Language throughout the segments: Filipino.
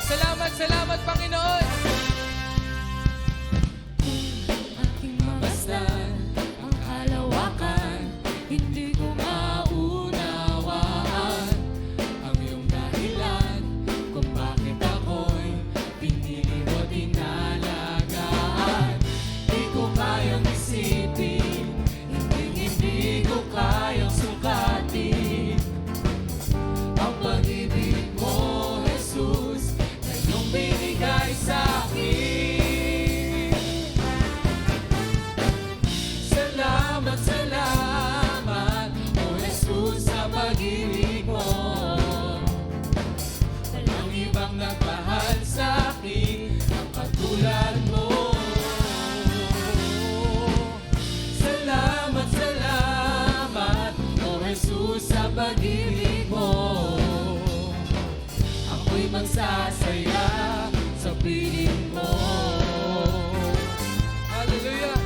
Salamat, salamat, Panginoon. Aking mamasdan ang kalawakan, hindi ko maunawaan ang iyong dahilan kung bakit ako'y pinili mo dinalagaan. Di ko kayang isipin, hindi ko kayang sukatin ang pag-ibig mo, Jesus, na iyong binigay sa akin. Salamat, salamat, O Jesus, sa pag-ibig mo. Walang ibang nagmahal sa akin ang katulad mo. Salamat, salamat, O Jesus, sa pag-ibig mo. Ako'y magsasaya sa piling mo. Hallelujah.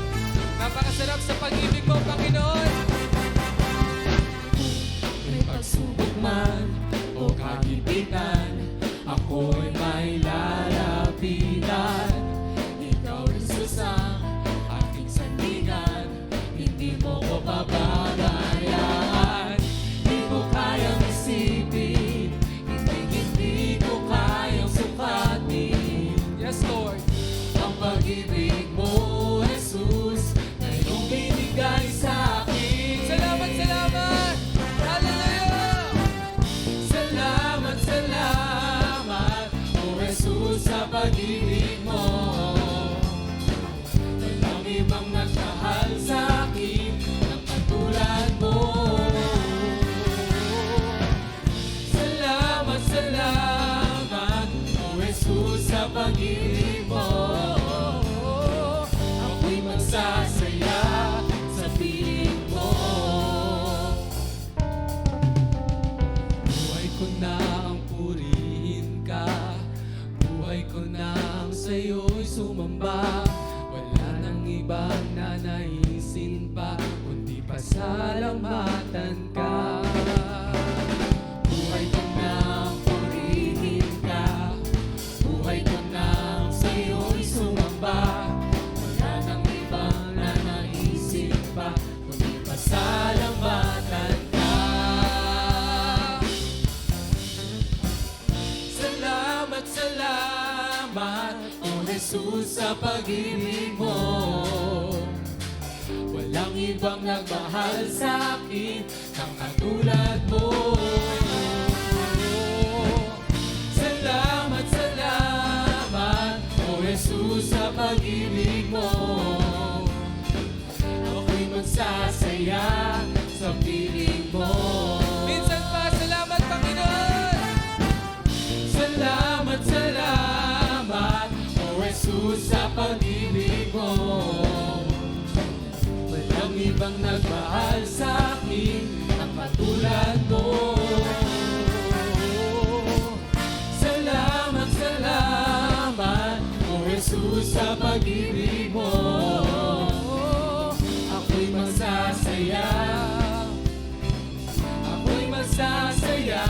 Napakasarap sa pag-ibig mo, Panginoon. May pagsubok man o kagipitan, ako'y may lalapitan. Ikaw, Jesus, ang aking sandigan, hindi mo ko pababayaan. Di ko kayang isipin, hindi ko kayang sukatin Yes, Lord. ang pag-ibig mo, Jesus, na iyong binigay sa akin. Salamat, salamat. Hallelujah. Salamat, salamat, O Jesus, sa pag-ibig mo. Walang ibang nagmahal sa akin ng katulad mo. Salamat, salamat, O Jesus, sa pag-ibig mo. Ako'y magsasaya sa piling mo. Buhay ko na ang purihin ka, buhay ko na ang sa'yo'y sumamba. Wala nang ibang nanaisin pa, kundi pasalamatan ka. Buhay ko na ang purihin ka, buhay ko na ang sa'yo'y sumamba. Wala nang ibang nanaisin pa, kundi pasalamatan ka. Salamat, salamat, O Jesus, sa pag-ibig mo. Walang ibang nagmahal sa akin ng katulad mo. Salamat, salamat, O Jesus, sa pag-ibig mo. Ako'y magsasaya sa piling mo. Minsan pa, salamat, Panginoon. Salamat, salamat, O Jesus, sa pag-ibig mo. Walang ibang nagmahal sa akin ang katulad mo. Salamat, salamat, O Jesus, sa pag-ibig mo. Ako'y magsasaya, ako'y magsasaya,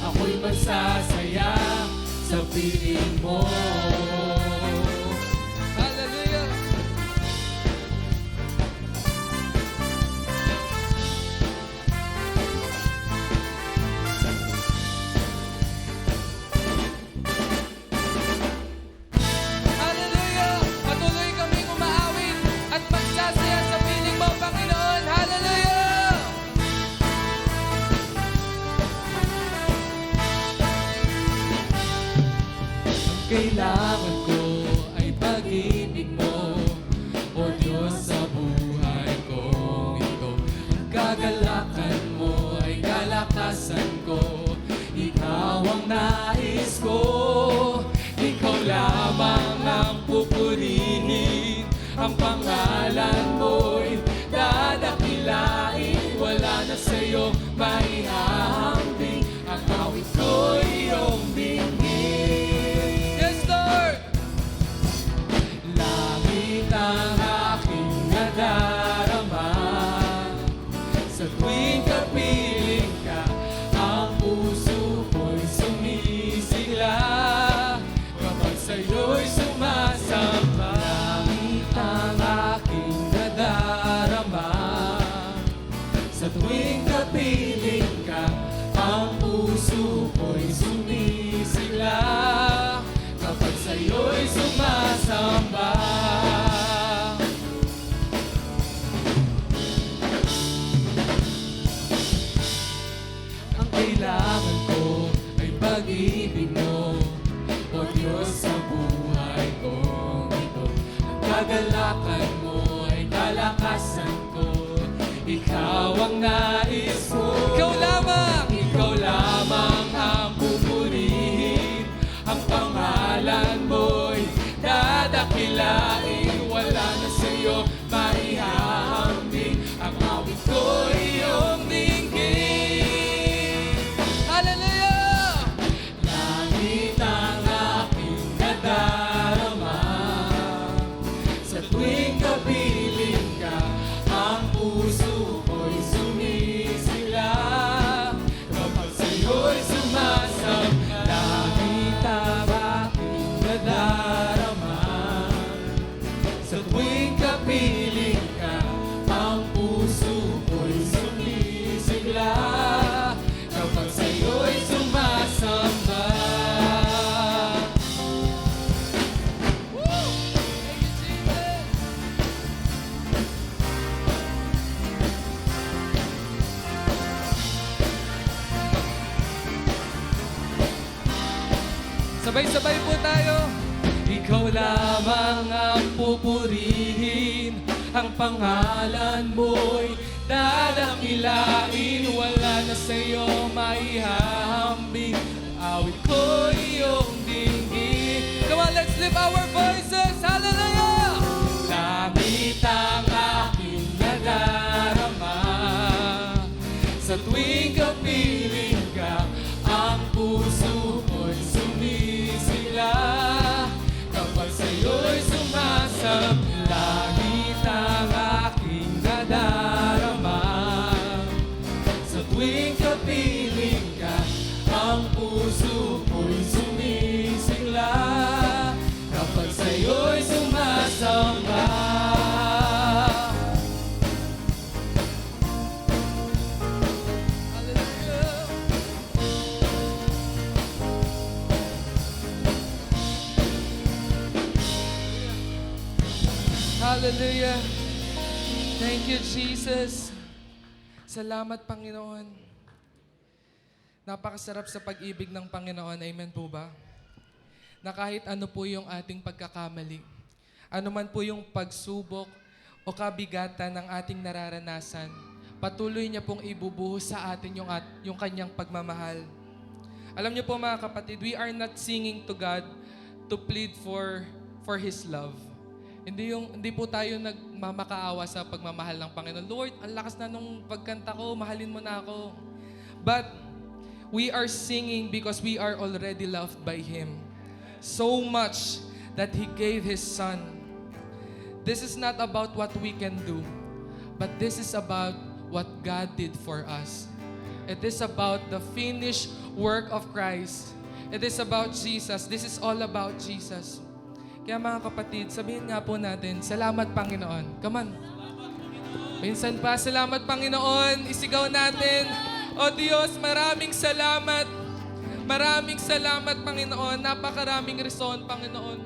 ako'y magsasaya sa piling mo. Hallelujah. Hallelujah. Patuloy kaming umaawit at magsasaya sa piling mo, Panginoon. Hallelujah. Kailangan ko ay pag-ibig mo, O Diyos, sa buhay ko. Ito ang kagalakan mo, ay kalakasan ko. Ikaw ang nais ko, ikaw lamang ang pupurihin. Ang pangalan mo'y dadakilain, wala na sa'yo maihahambing. Ang awit ko'y iyong binigay. Yes, Lord. Langit ang aking nadarama, sa tuwing kapiling ka, ang puso ko'y sumisigaw. Kagalakan mo ay kalakasan ko. Ikaw ang nais ko. Ikaw lamang ang pupurihin. Ang pangalan mo'y dadakilain. Wala na sa'yo maihahambing. Ang awit ko iyong dinggin. Hallelujah! Langit ang aking nadarama. Sa tuwing kapiling ka, ang puso ko'y sumisigla. Kapag sa'yo'y sumasam, langit ang aking nadarama. Sa tuwing kapiling ka, ang puso ko'y sumisigla. Kapag sa'yo'y sumasamba. Thank you, Jesus! Sabay-sabay po tayo. Ikaw lamang ang pupurihin. Ang pangalan mo'y dadakilain. Wala na sa'yo maihahambing. Awit ko iyong dinggin. Come on, let's lift our voices. Hallelujah! Langit ang aking nadarama. Sa tuwing kapiling ka, ang puso ko'y sumisigla. Kapag sa'yo'y sumasam, langit ang aking nadarama. Sa tuwing kapiling ka, ang puso ko'y sumisigla. Kapag sa'yo'y sumasamba. Hallelujah! Hallelujah! Thank you, Jesus. Salamat, Panginoon. Napakasarap sa pag-ibig ng Panginoon. Amen po ba? Na kahit ano po yung ating pagkakamali, ano man po yung pagsubok o kabigatan ng ating nararanasan, patuloy niya pong ibubuhos sa atin yung kanyang pagmamahal. Alam niyo po mga kapatid, we are not singing to God to plead for His love. Hindi po tayo nagmamakaawa sa pagmamahal ng Panginoon. Lord, ang lakas na nung pagkanta ko, mahalin mo na ako. But we are singing because we are already loved by Him. So much that He gave His Son. This is not about what we can do, but this is about what God did for us. It is about the finished work of Christ. It is about Jesus. This is all about Jesus. Kaya mga kapatid, sabihin nga po natin, salamat Panginoon. Come on. Minsan pa, salamat Panginoon. Isigaw natin, O Diyos, maraming salamat. Maraming salamat Panginoon. Napakaraming reason Panginoon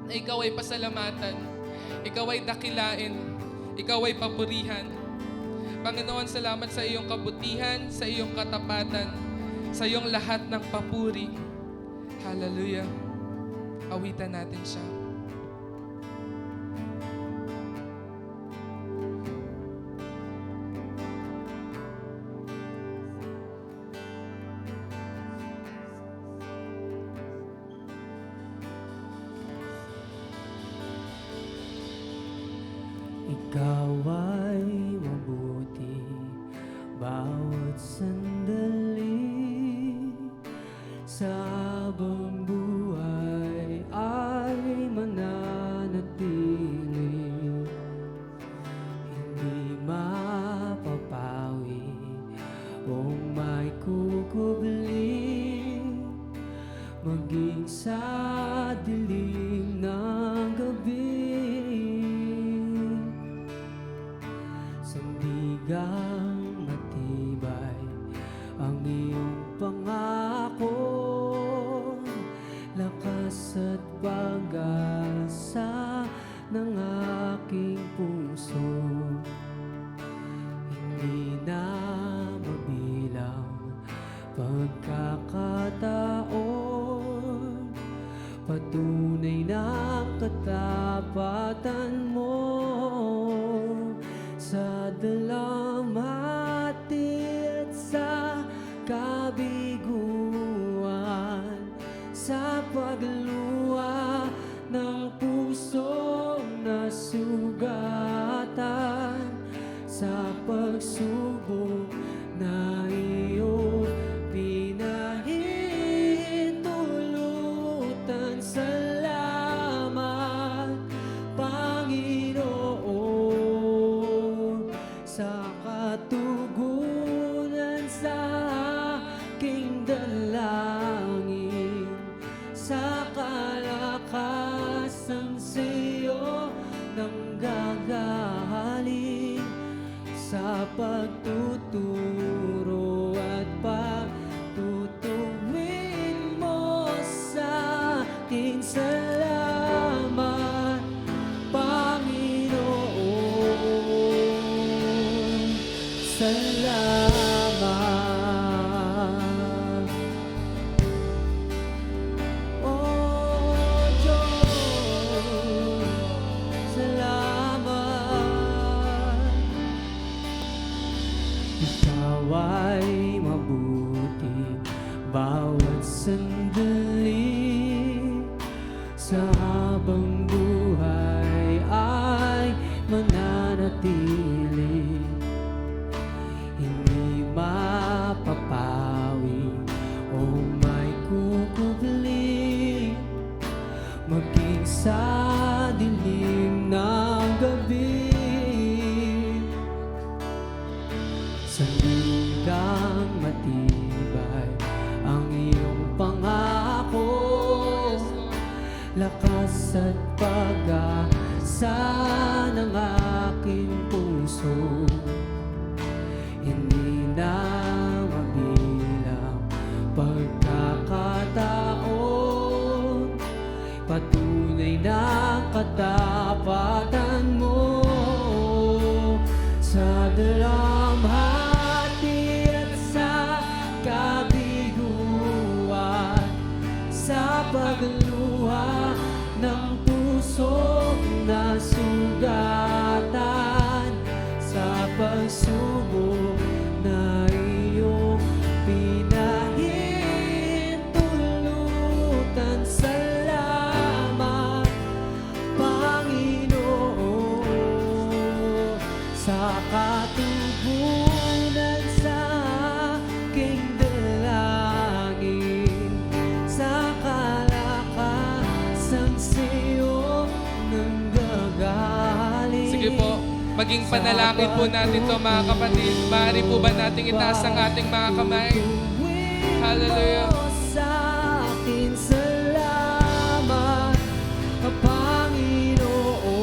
na Ikaw ay pasalamatan. Ikaw ay dakilain. Ikaw ay papurihan. Panginoon, salamat sa iyong kabutihan, sa iyong katapatan, sa iyong lahat ng papuri. Hallelujah. Awitan natin siya. Ikaw ay mabuti bawat sandali sa habang buhay ay mananatili. Hindi mapapawi o may kukubli maging sa dilim ng gabi. Sandigang matibay ang iyong pangako. katapatan mo sa dalamhati at sa kabiguan, sa pagluha ng puso na sugatan, sa pagsubok na iyong pinahintulutan. Salamat, Panginoon, sa katugunan sa aking dalangin, sa kalakasang sa'yo nang gagaling, sa pagtuturo at pagtutuwid mo sa akin. Salamat, Panginoon, salamat. Oh Diyos, salamat. Ikaw ay mabuti bawat sandali, sa habang buhay ay mananatili. Hindi mapapawi o may kukubli, maging sa dilim ng gabi. Sandigang matibay ang iyong pangako, lakas at pag-asa ng aking puso. Hindi na mabilang pagkakataon, patunay na katapatan mo sa dalamhati at sa kabiguan, sa pagluha ng pusong nasugatan, sa pagsubok na iyong pinahintulutan. Salamat, Panginoon, sa katugunan sa aking dalangin, sa kalakasang sa'yo nang gagaling. Sige po, maging panalangin po natin to mga kapatid. Maaari po ba nating itaas ang ating mga kamay? Hallelujah. Sa akin, salamat,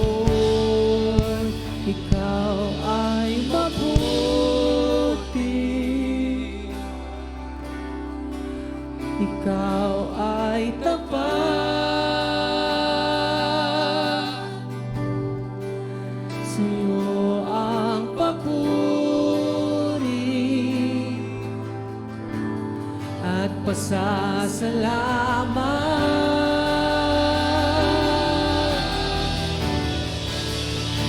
Panginoon, ikaw ay mabuti, ikaw ay tapat, sa'yo ang papuri at pasasalamat.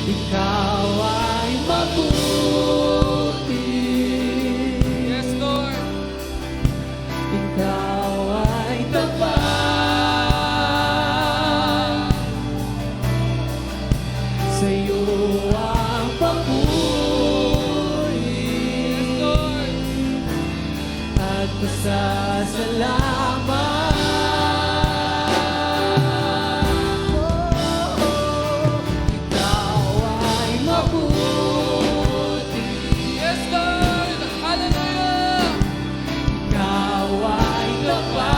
Ikaw ay mabuti, Yes, Lord. ikaw ay tapat, sa'yo ang papuri Lord. at pasasalamat. Ikaw ay mabuti, Yes, Lord. Hallelujah. ikaw ay tapat,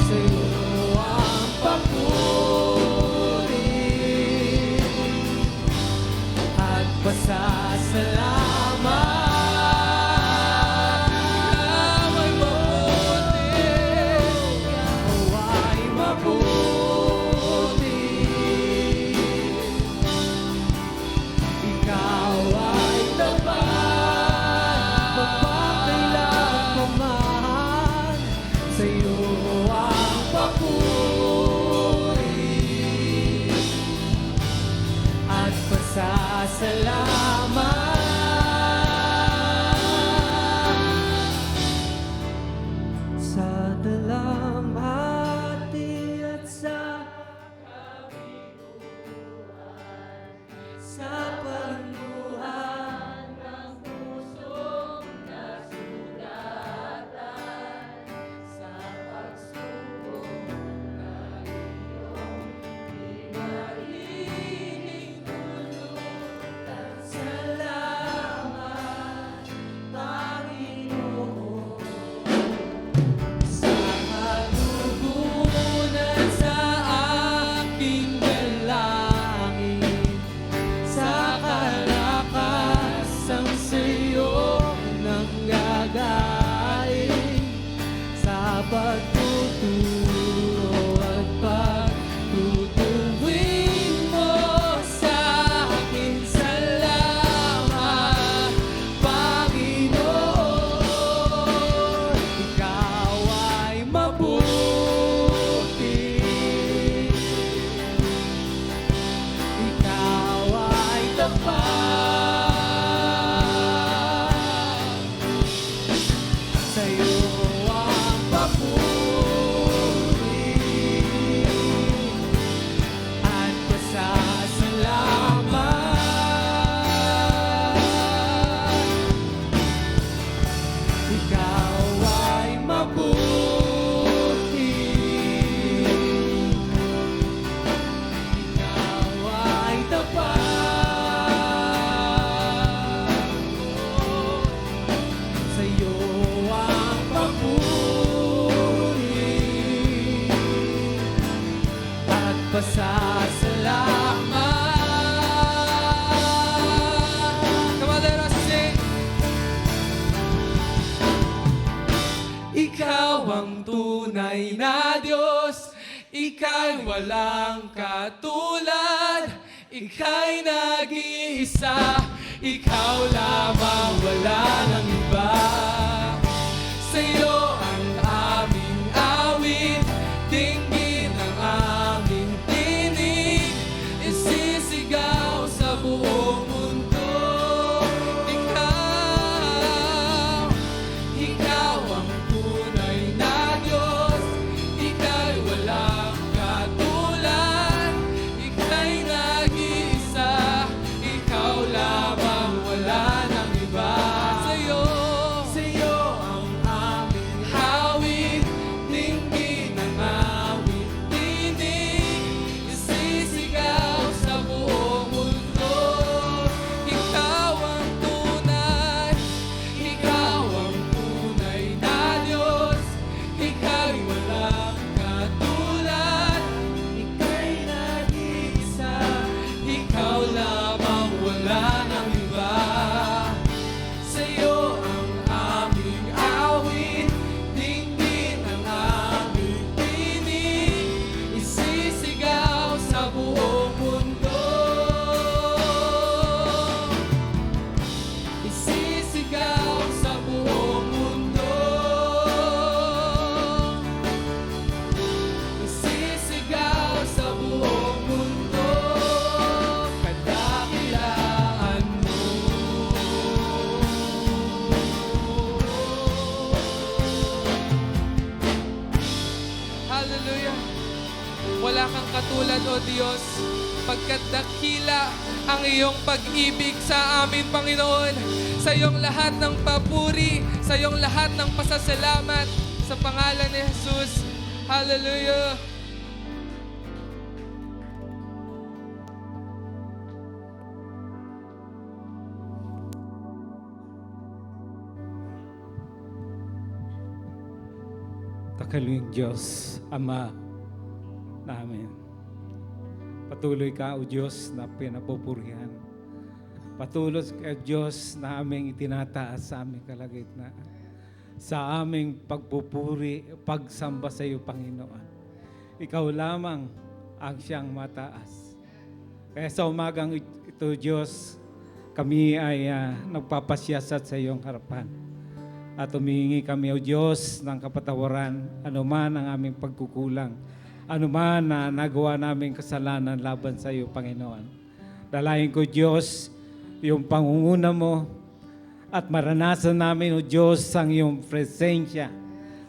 sa'yo ang papuri at pasasalamat. pasasalamat. Come on, let us sing. Ikaw ang tunay na Diyos, Ika'y walang katulad, Ika'y nag-iisa, Ikaw lamang, wala nang iba. Sa'yo ang aming awit, dinggin ang aming tinig, isisigaw sa buong mundo. Ikaw ang tunay na Diyos, Ika'y walang katulad, Ika'y nag-iisa, Ikaw lamang, wala nang iba. Sa'yo ang aming hawig, dinggin ang aming tinig, isisigaw sa buong mundo. Ikaw ang tunay na Diyos, Ika'y walang katulad, Ika'y nag-iisa, Ikaw lamang, wala nang iba. Sa'yo ang aming awit, dinggin ang aming tinig, isisigaw sa buong mundo. Isisigaw sa buong mundo. Isisigaw sa buong mundo. Kadakilaan mo. Hallelujah. Wala kang katulad, O Diyos, pagkat dakila ang iyong pag-ibig sa amin, Panginoon. Sa iyong lahat ng papuri, sa iyong lahat ng pasasalamat, sa pangalan ni Jesus. Hallelujah. Takaling Diyos, Ama namin. Patuloy ka, O Diyos, na pinapupurihan. Patuloy ka, Diyos, na aming itinataas sa aming kalagitnaan. Sa aming pagpupuri, pagsamba sa iyo, Panginoon. Ikaw lamang ang siyang mataas. Kaya sa umagang ito, Diyos, kami ay nagpapasiyasat sa iyong harapan. At humihingi kami, O Diyos, ng kapatawaran, anuman ang aming pagkukulang, anuman na nagawa namin kasalanan laban sa iyo, Panginoon. Dalayan ko, Diyos, yung pangunguna mo at maranasan namin, O Diyos, ang iyong presensya,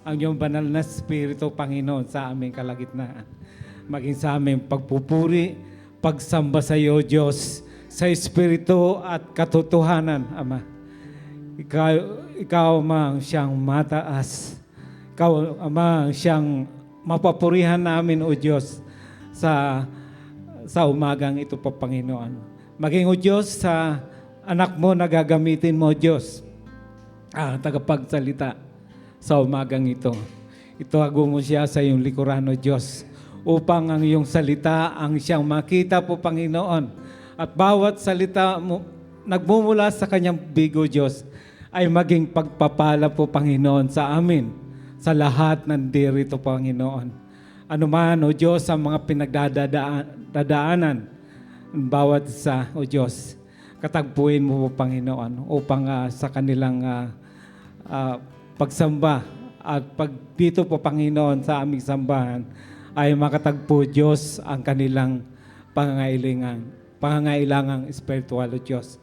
ang iyong banal na Espiritu, Panginoon, sa aming kalagitnaan. Maging sa aming pagpupuri, pagsamba sa iyo, Diyos, sa Espiritu at katotohanan, Ama. Ikaw mang siyang mataas. Ikaw mang siyang mapapurihan namin, O Diyos, sa umagang ito pa, Panginoon. Maging, O Diyos, sa anak mo na gagamitin mo, O Diyos, tagapagsalita sa umagang ito. Itago mo siya sa iyong likuran, O Diyos, upang ang iyong salita ang siyang makita po, Panginoon. At bawat salita mo, nagmumula sa kanyang bigo, Diyos, ay maging pagpapala po, Panginoon, sa amin, sa lahat ng dirito, Panginoon. Ano man, O Diyos, ang mga pinagdadaanan, bawat isa, O Diyos, katagpuin mo po, Panginoon, upang sa kanilang pagsamba at dito po, Panginoon, sa aming sambahan, ay makatagpo, Diyos, ang kanilang pangangailangang espiritual, O Diyos.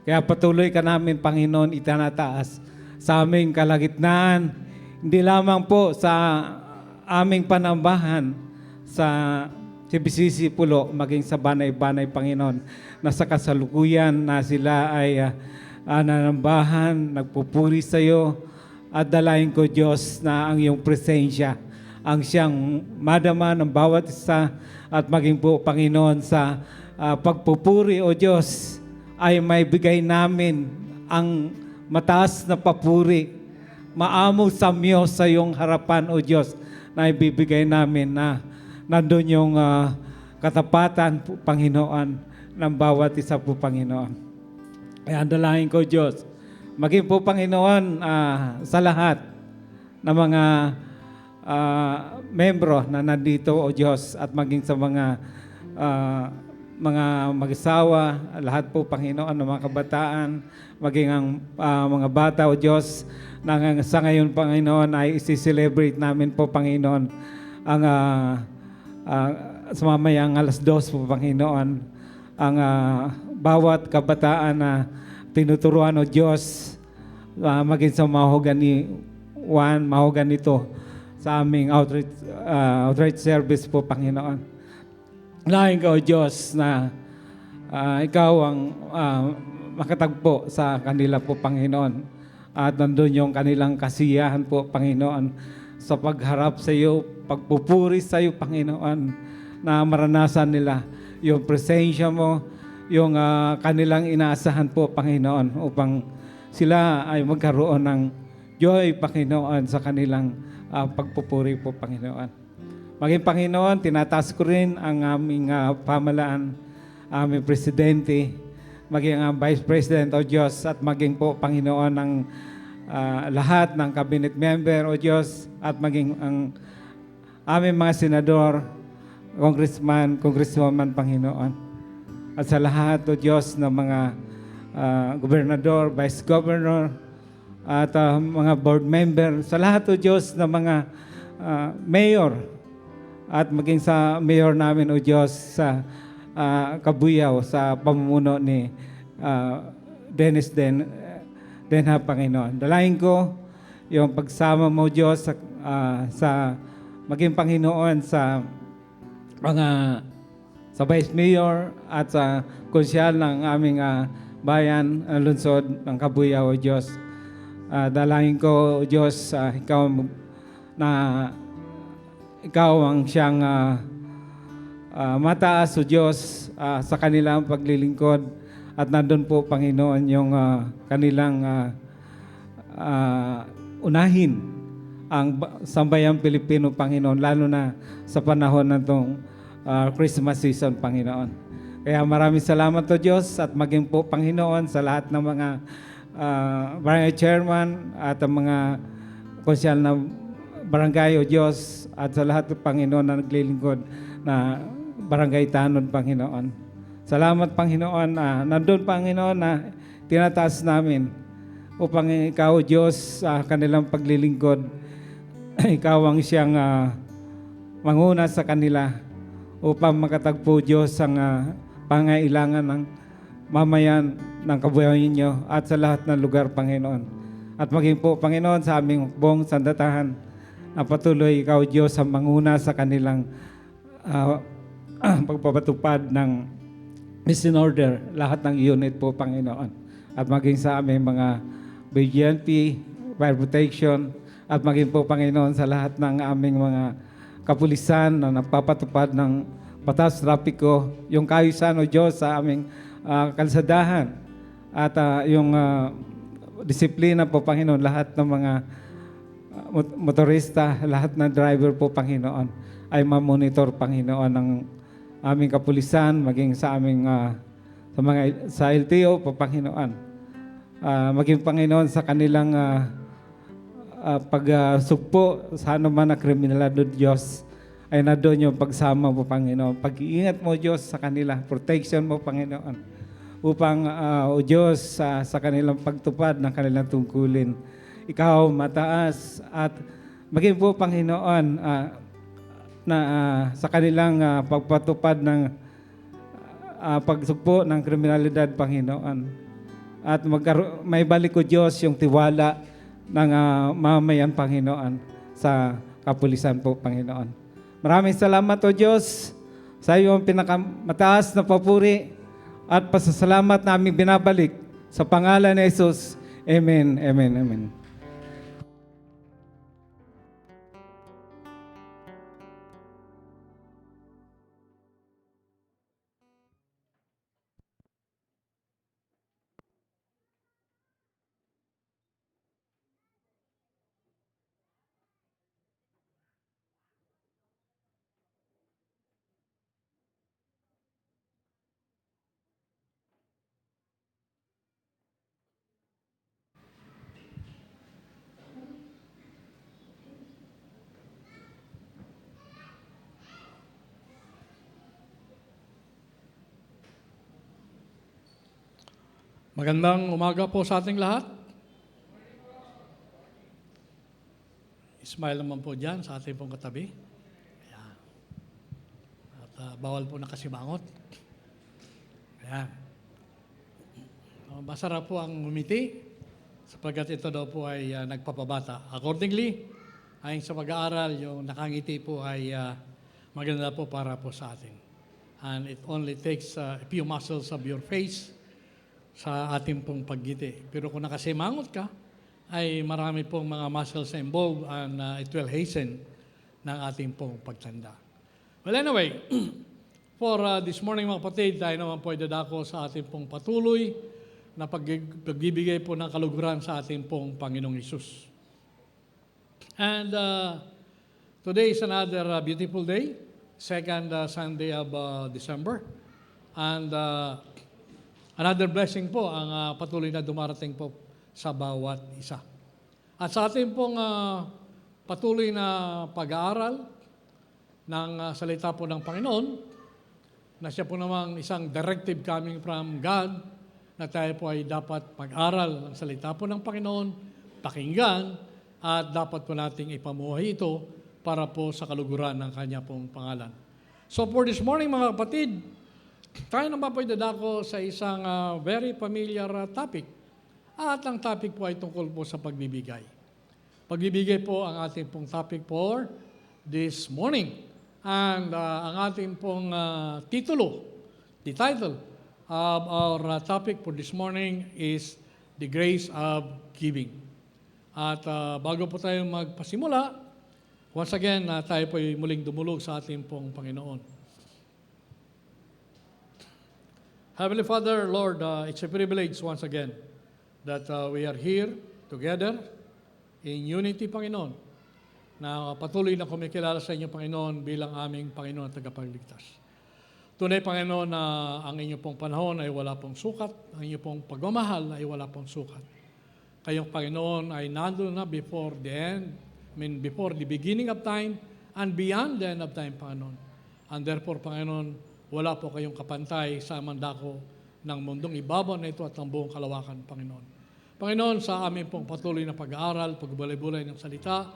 Kaya patuloy ka namin, Panginoon, itinataas sa aming kalagitnaan, hindi lamang po sa aming panambahan sa CBCC Pulo, maging sa Banay-Banay, Panginoon, na sa kasalukuyan na sila ay nanambahan, nagpupuri sa iyo, at dalayan ko, Diyos, na ang iyong presensya, ang siyang madama ng bawat isa, at maging po, Panginoon, sa pagpupuri, O Diyos, ay may bigay namin ang mataas na papuri, maamo samyo sa iyong harapan, O Diyos, na ibibigay namin na nandun yung katapatan po, Panginoon, ng bawat isa po, Panginoon. Kaya ang dalangin ko, Diyos, maging po, Panginoon, sa lahat ng mga membro na nandito, O Diyos, at maging sa mga mag-asawa, lahat po, Panginoon, ng mga kabataan, maging ang mga bata, O Diyos, na sa ngayon, Panginoon, ay isi-celebrate namin po, Panginoon, ang sa mamayang 2:00 po, Panginoon, ang bawat kabataan na tinuturuan, O Diyos, maging sa mahugan nito sa aming outreach service po, Panginoon. Lain ka, O Diyos, na ikaw ang makatagpo sa kanila po, Panginoon. At nandun yung kanilang kasiyahan po, Panginoon, sa pagharap sa iyo, pagpupuri sa iyo, Panginoon, na maranasan nila yung presensya mo, yung kanilang inaasahan po, Panginoon, upang sila ay magkaroon ng joy, Panginoon, sa kanilang pagpupuri po, Panginoon. Maging, Panginoon, tinataas ko rin ang aming pamalaan, aming presidente, maging ang Vice President, O Diyos, at maging po, Panginoon, ang lahat ng cabinet member, O Diyos, at maging ang aming mga senador, congressman, congresswoman, Panginoon. At sa lahat, O Diyos, ng mga gobernador, vice governor, at mga board member, sa lahat, O Diyos, ng mga mayor, at maging sa mayor namin, O Diyos, sa Kabuyaw, sa pamumuno ni Dennis Denha, Panginoon. Dalahin ko yung pagsama mo, Diyos, sa maging Panginoon sa mga sa Vice Mayor at sa konsyal ng aming bayan, lungsod ng Kabuyaw, O Diyos. Dalahin ko, O Diyos, ikaw ang siyang mataas, O Diyos, sa kanilang paglilingkod, at nandun po, Panginoon, yung kanilang unahin ang sambayang Pilipino, Panginoon, lalo na sa panahon ng itong Christmas season, Panginoon. Kaya maraming salamat, O Diyos, at maging po, Panginoon, sa lahat ng mga barangay chairman at ang mga konsyal na barangay, O Diyos, at sa lahat ng Panginoon na naglilingkod na barangay tanod, Panginoon. Salamat, Panginoon, nandun, Panginoon, na tinataas namin upang ikaw, Diyos, sa kanilang paglilingkod, ikaw ang siyang manguna sa kanila upang makatagpo, Diyos, ang pangailangan ng mamayan ng kabuhayan ninyo at sa lahat ng lugar, Panginoon. At maging po, Panginoon, sa aming buong sandatahan, na patuloy ikaw, Diyos, ang manguna sa kanilang pagpapatupad ng mission order, lahat ng unit po, Panginoon. At maging sa aming mga BGNP, fire protection, at maging po, Panginoon, sa lahat ng aming mga kapulisan na nagpapatupad ng batas trapiko, yung kaayusan, O Diyos, sa aming kalsadahan, at yung disiplina po, Panginoon, lahat ng mga motorista, lahat ng driver po, Panginoon, ay mamonitor, Panginoon, ng aming kapulisan, maging sa aming sa LTO po, Panginoon. Maging, Panginoon, sa kanilang pagsugpo sa anuman na kriminalidad, Diyos, ay na doon yung pagsama mo, Panginoon. Pag-iingat mo, Diyos, sa kanila. Protection mo, Panginoon. Upang, O Diyos, sa kanilang pagtupad ng kanilang tungkulin, ikaw mataas, at maging po, Panginoon, na sa kanilang pagpatupad ng pagsugpo ng kriminalidad, Panginoon. At may balik, O Diyos, yung tiwala ng mamayan, Panginoon, sa kapulisan po, Panginoon. Maraming salamat, O Diyos, sa iyong pinakamataas na papuri at pasasalamat namin binabalik sa pangalan ni Jesus. Amen, amen, amen. Magandang umaga po sa ating lahat. Smile naman po dyan sa ating pong katabi. Ayan. At bawal po nakasimangot. Ayan. Masarap po ang umiti sapagkat ito daw po ay nagpapabata. Accordingly, ayon sa pag-aaral, yung nakangiti po ay maganda po para po sa atin. And it only takes a few muscles of your face sa ating pong paggiti. Pero kung nakasimangot ka, ay marami pong mga muscles involved and it will hasten ng ating pong pagtanda. Well, anyway, for this morning mga kapatid, tayo naman po ay dadako sa ating pong patuloy na pagbibigay po ng kaluguran sa ating pong Panginoong Hesus. And today is another beautiful day, second Sunday of December. And another blessing po ang patuloy na dumarating po sa bawat isa. At sa ating pong patuloy na pag-aaral ng salita po ng Panginoon, na siya po namang isang directive coming from God, na tayo po ay dapat mag-aral ng salita po ng Panginoon, pakinggan, at dapat po nating ipamuhay ito para po sa kaluguran ng Kanya pong pangalan. So for this morning mga kapatid, tayo naman po ay dadako sa isang very familiar topic. At ang topic po ay tungkol po sa pagbibigay. Pagbibigay po ang ating pong topic for this morning. And ang ating pong titulo, the title of our topic for this morning is The Grace of Giving. At bago po tayo magpasimula, once again, tayo po ay muling dumulog sa ating pong Panginoon. Heavenly Father, Lord, it's a privilege once again that we are here together in unity, Panginoon, na patuloy na kumikilala sa inyo, Panginoon, bilang aming Panginoon at tagapagligtas. Tunay, Panginoon, na ang inyong pong panahon ay wala pong sukat, ang inyong pong pagmamahal ay wala pong sukat. Kayong Panginoon ay nandun na before the end, before the beginning of time and beyond the end of time, Panginoon. And therefore, Panginoon, wala po kayong kapantay sa mandako ng mundong ibabaw na ito at ng buong kalawakan, Panginoon. Panginoon, sa aming pong patuloy na pag-aaral, pagbulay-bulay ng salita,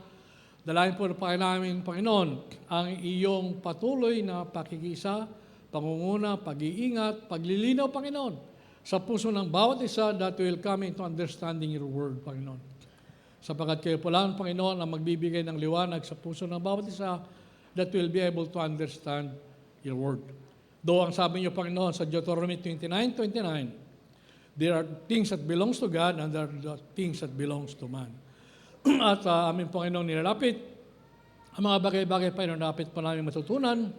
dalayan po na namin, Panginoon, ang iyong patuloy na pakikisa, pangunguna, pag-iingat, paglilinaw, Panginoon, sa puso ng bawat isa that will come into understanding your word, Panginoon. Sapagkat kayo po lang, Panginoon, ang magbibigay ng liwanag sa puso ng bawat isa that will be able to understand your word. Though ang sabi niyo, Panginoon, sa Deuteronomy 29:29, there are things that belongs to God and there are things that belongs to man. At aming Panginoon nilalapit, ang mga bagay-bagay pa nilalapit pa namin matutunan,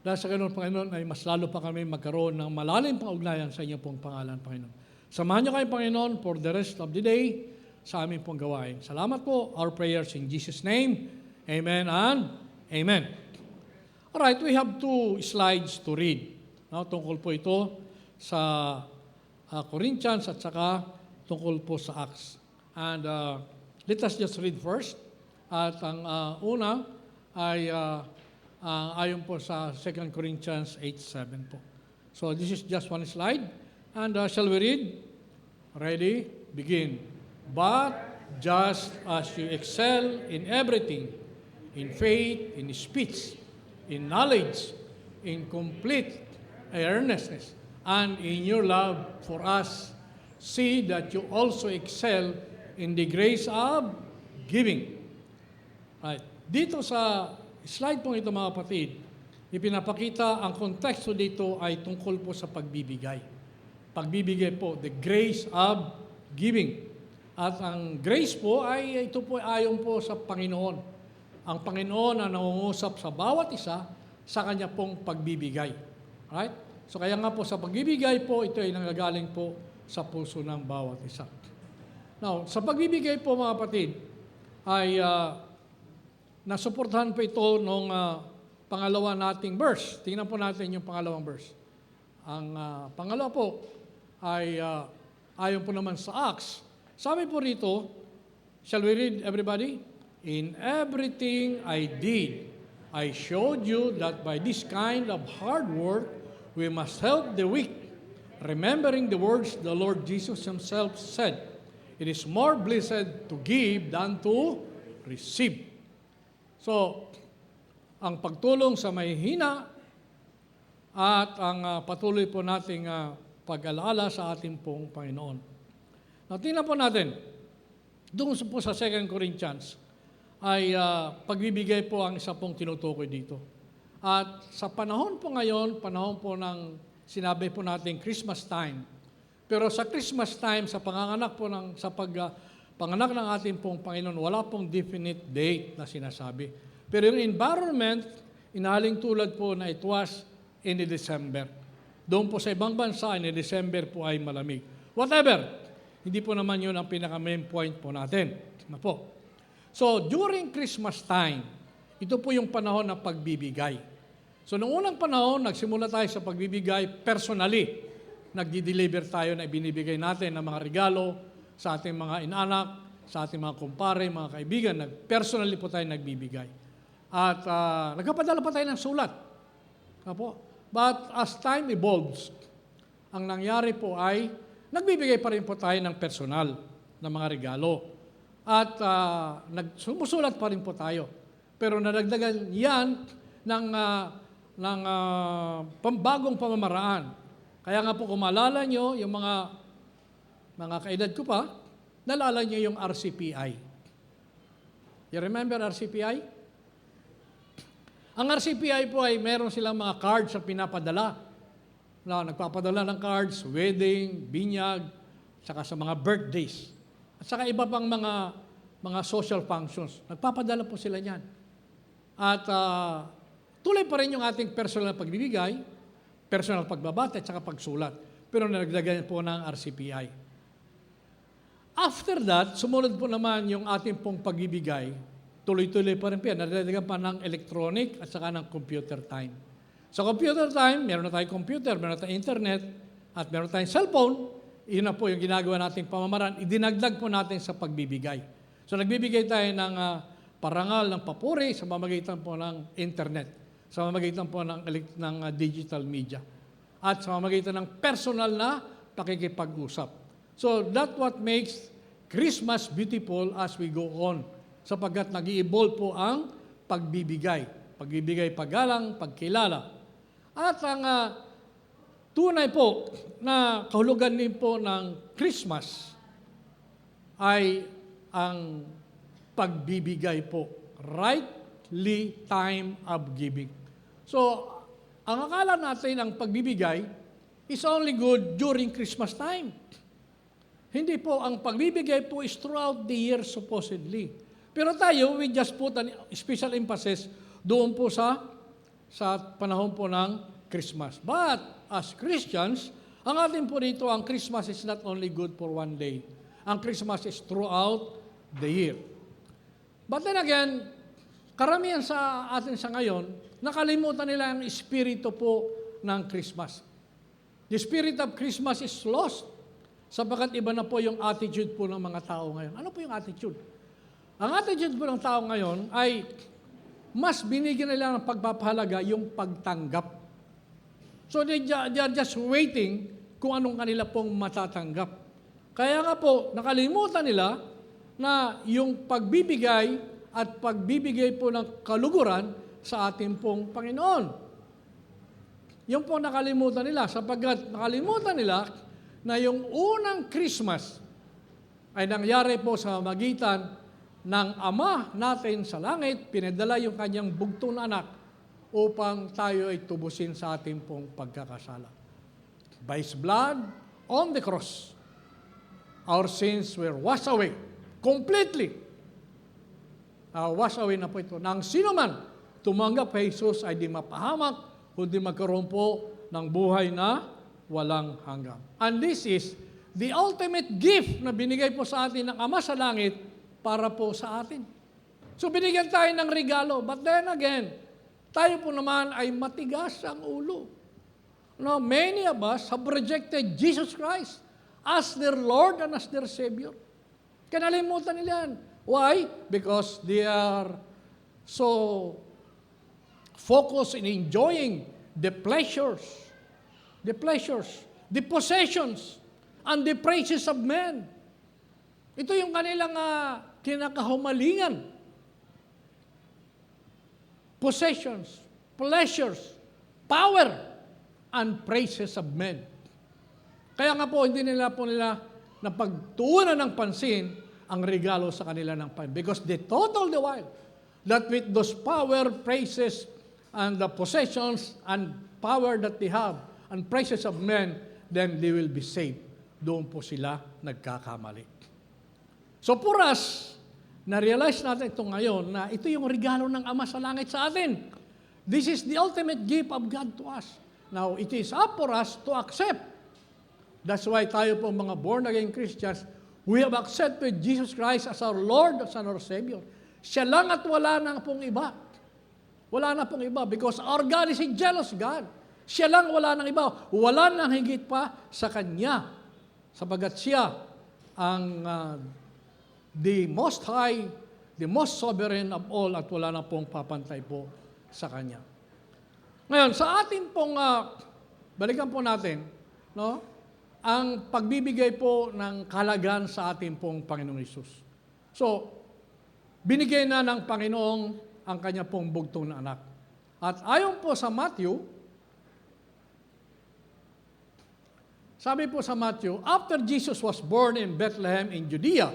dahil sa ganoon, Panginoon, ay mas lalo pa kami magkaroon ng malalim pang ugnayan sa inyong pong pangalan, Panginoon. Samahan niyo kayo, Panginoon, for the rest of the day sa aming pong gawain. Salamat po. Our prayers in Jesus' name. Amen and Amen. Alright, we have 2 slides to read. Tungkol po ito sa Corinthians at saka tungkol po sa Acts. And let us just read first. At ang una ay ayon po sa 2 Corinthians 8:7 po. So this is just one slide. And shall we read? Ready? Begin. But just as you excel in everything, in faith, in speech, in knowledge, in complete earnestness, and in your love for us, see that you also excel in the grace of giving. Right. Dito sa slide pong ito, mga kapatid, ipinapakita ang konteksto dito ay tungkol po sa pagbibigay. Pagbibigay po, the grace of giving. At ang grace po ay ito po ayon po sa Panginoon. Ang Panginoon ang nangungusap sa bawat isa sa Kanya pong pagbibigay. Right? So kaya nga po sa pagbibigay po, ito ay nanggagaling po sa puso ng bawat isa. Now, sa pagbibigay po mga kapatid, ay nasuportahan po ito nung pangalawa nating verse. Tingnan po natin yung pangalawang verse. Ang pangalawa po ay ayon po naman sa Acts. Sabi po rito, shall we read everybody? In everything I did, I showed you that by this kind of hard work, we must help the weak remembering the words the Lord Jesus Himself said, "It is more blessed to give than to receive." So, ang pagtulong sa mahihina at ang patuloy po nating pag-alaala sa ating pong Panginoon. Now, tingnan po natin, doon po sa 2 Corinthians, ay pagbibigay po ang isa pong tinutukoy dito. At sa panahon po ngayon, panahon po ng sinabi po natin Christmas time. Pero sa Christmas time, sa panganganak po panganak ng ating pong Panginoon, wala pong definite date na sinasabi. Pero yung environment, inahaling tulad po na it was in December. Doon po sa ibang bansa, in December po ay malamig. Whatever, hindi po naman yun ang pinaka-main point po natin. Na po. So, during Christmas time, ito po yung panahon ng pagbibigay. So, noong unang panahon, nagsimula tayo sa pagbibigay personally. Nagdi-deliver tayo na ibinibigay natin ng mga regalo sa ating mga inanak, sa ating mga kumpare, mga kaibigan. Personally po tayo nagbibigay. At nagpapadala pa tayo ng sulat. Apo. But as time evolves, ang nangyari po ay nagbibigay pa rin po tayo ng personal na mga regalo. At sumusulat pa rin po tayo. Pero nadagdagan yan ng bagong pamamaraan. Kaya nga po kung maalala nyo, yung mga kaedad ko pa, nalala nyo yung RCPI. You remember RCPI? Ang RCPI po ay meron silang mga cards na pinapadala. Nagpapadala ng cards, wedding, binyag, saka sa mga birthdays. At saka iba pang mga social functions. Nagpapadala po sila niyan. At tuloy pa rin yung ating personal na pagbibigay, personal pagbabati at saka pagsulat. Pero nalagdagan po ng RCPI. After that, sumunod po naman yung ating pong pagbibigay. Tuloy-tuloy pa rin po yan. Nalagdagan pa ng electronic at saka ng computer time. Sa computer time, meron na tayong computer, meron na tayong internet, at meron tayong cellphone. Iyon na po yung ginagawa nating pamamaraan. Idinagdag po natin sa pagbibigay. So nagbibigay tayo ng parangal ng papuri sa pamamagitan po ng internet, sa pamamagitan po ng digital media, at sa pamamagitan ng personal na pakikipag-usap. So that's what makes Christmas beautiful as we go on, sapagkat nag-i-evolve po ang pagbibigay. Pagbibigay, paggalang, pagkilala. At ang tunay po na kahulugan din po ng Christmas ay ang pagbibigay po. Rightly time of giving. So, ang akala natin ang pagbibigay is only good during Christmas time. Hindi po, ang pagbibigay po is throughout the year supposedly. Pero tayo, we just put an special emphasis doon po sa panahon po ng Christmas. But as Christians, ang atin po dito, ang Christmas is not only good for one day. Ang Christmas is throughout the year. But then again, karamihan sa atin sa ngayon, nakalimutan nila ang espiritu po ng Christmas. The spirit of Christmas is lost sapagkat iba na po yung attitude po ng mga tao ngayon. Ano po yung attitude? Ang attitude po ng tao ngayon ay mas binigyan nila ng pagpapahalaga yung pagtanggap. So they are just waiting kung anong kanila pong matatanggap. Kaya nga po, nakalimutan nila na yung pagbibigay at pagbibigay po ng kaluguran sa ating pong Panginoon. Yung po nakalimutan nila, sapagkat nakalimutan nila na yung unang Christmas ay nangyari po sa magitan ng Ama natin sa langit, pinadala yung kanyang bugtong na anak upang tayo ay tubusin sa ating pong pagkakasala. By His blood on the cross, our sins were washed away completely. Washed away na po ito. Nang sino man tumanggap kay Jesus ay di mapahamak, kundi magkaroon po ng buhay na walang hanggan. And this is the ultimate gift na binigay po sa atin ng Ama sa langit para po sa atin. So binigyan tayo ng regalo. But then again, tayo po naman ay matigas ang ulo. No, many of us have rejected Jesus Christ as their Lord and as their Savior. Kanalimutan nila yan. Why? Because they are so focused in enjoying the pleasures the possessions, and the praises of men. Ito yung kanilang kinakahumalingan. Possessions, pleasures, power, and praises of men. Kaya nga po, hindi nila napagtuunan ng pansin ang regalo sa kanila ng Panginoon. Because they thought all the while that with those power, praises, and the possessions and power that they have, and praises of men, then they will be saved. Doon po sila nagkakamali. So for us, na-realize natin ito ngayon na ito yung regalo ng Ama sa langit sa atin. This is the ultimate gift of God to us. Now, it is up for us to accept. That's why tayo po mga born-again Christians, we have accepted Jesus Christ as our Lord, as our Savior. Siya lang at wala na pong iba. Wala na pong iba because our God is a jealous God. Siya lang, wala nang iba. Wala nang higit pa sa Kanya. Sapagat siya ang the most high, the most sovereign of all at wala na pong papantay po sa Kanya. Ngayon, sa ating pong, balikan po natin, no, ang pagbibigay po ng kahalagan sa ating pong Panginoong Hesus. So, binigay na ng Panginoong ang Kanya pong bugtong na anak. At ayon po sa Matthew, sabi po sa Matthew, after Jesus was born in Bethlehem in Judea,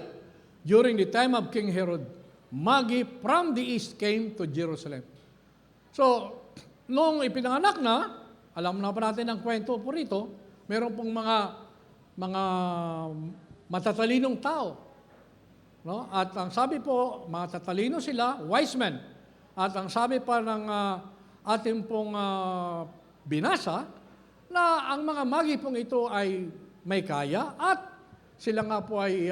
during the time of King Herod, Magi from the east came to Jerusalem. So, nung ipinanganak na, alam na pa natin ang kwento po rito, meron pong mga matatalinong tao. No? At ang sabi po, mga tatalino sila, wise men. At ang sabi pa ng ating pong binasa, na ang mga magi pong ito ay may kaya at sila nga po ay,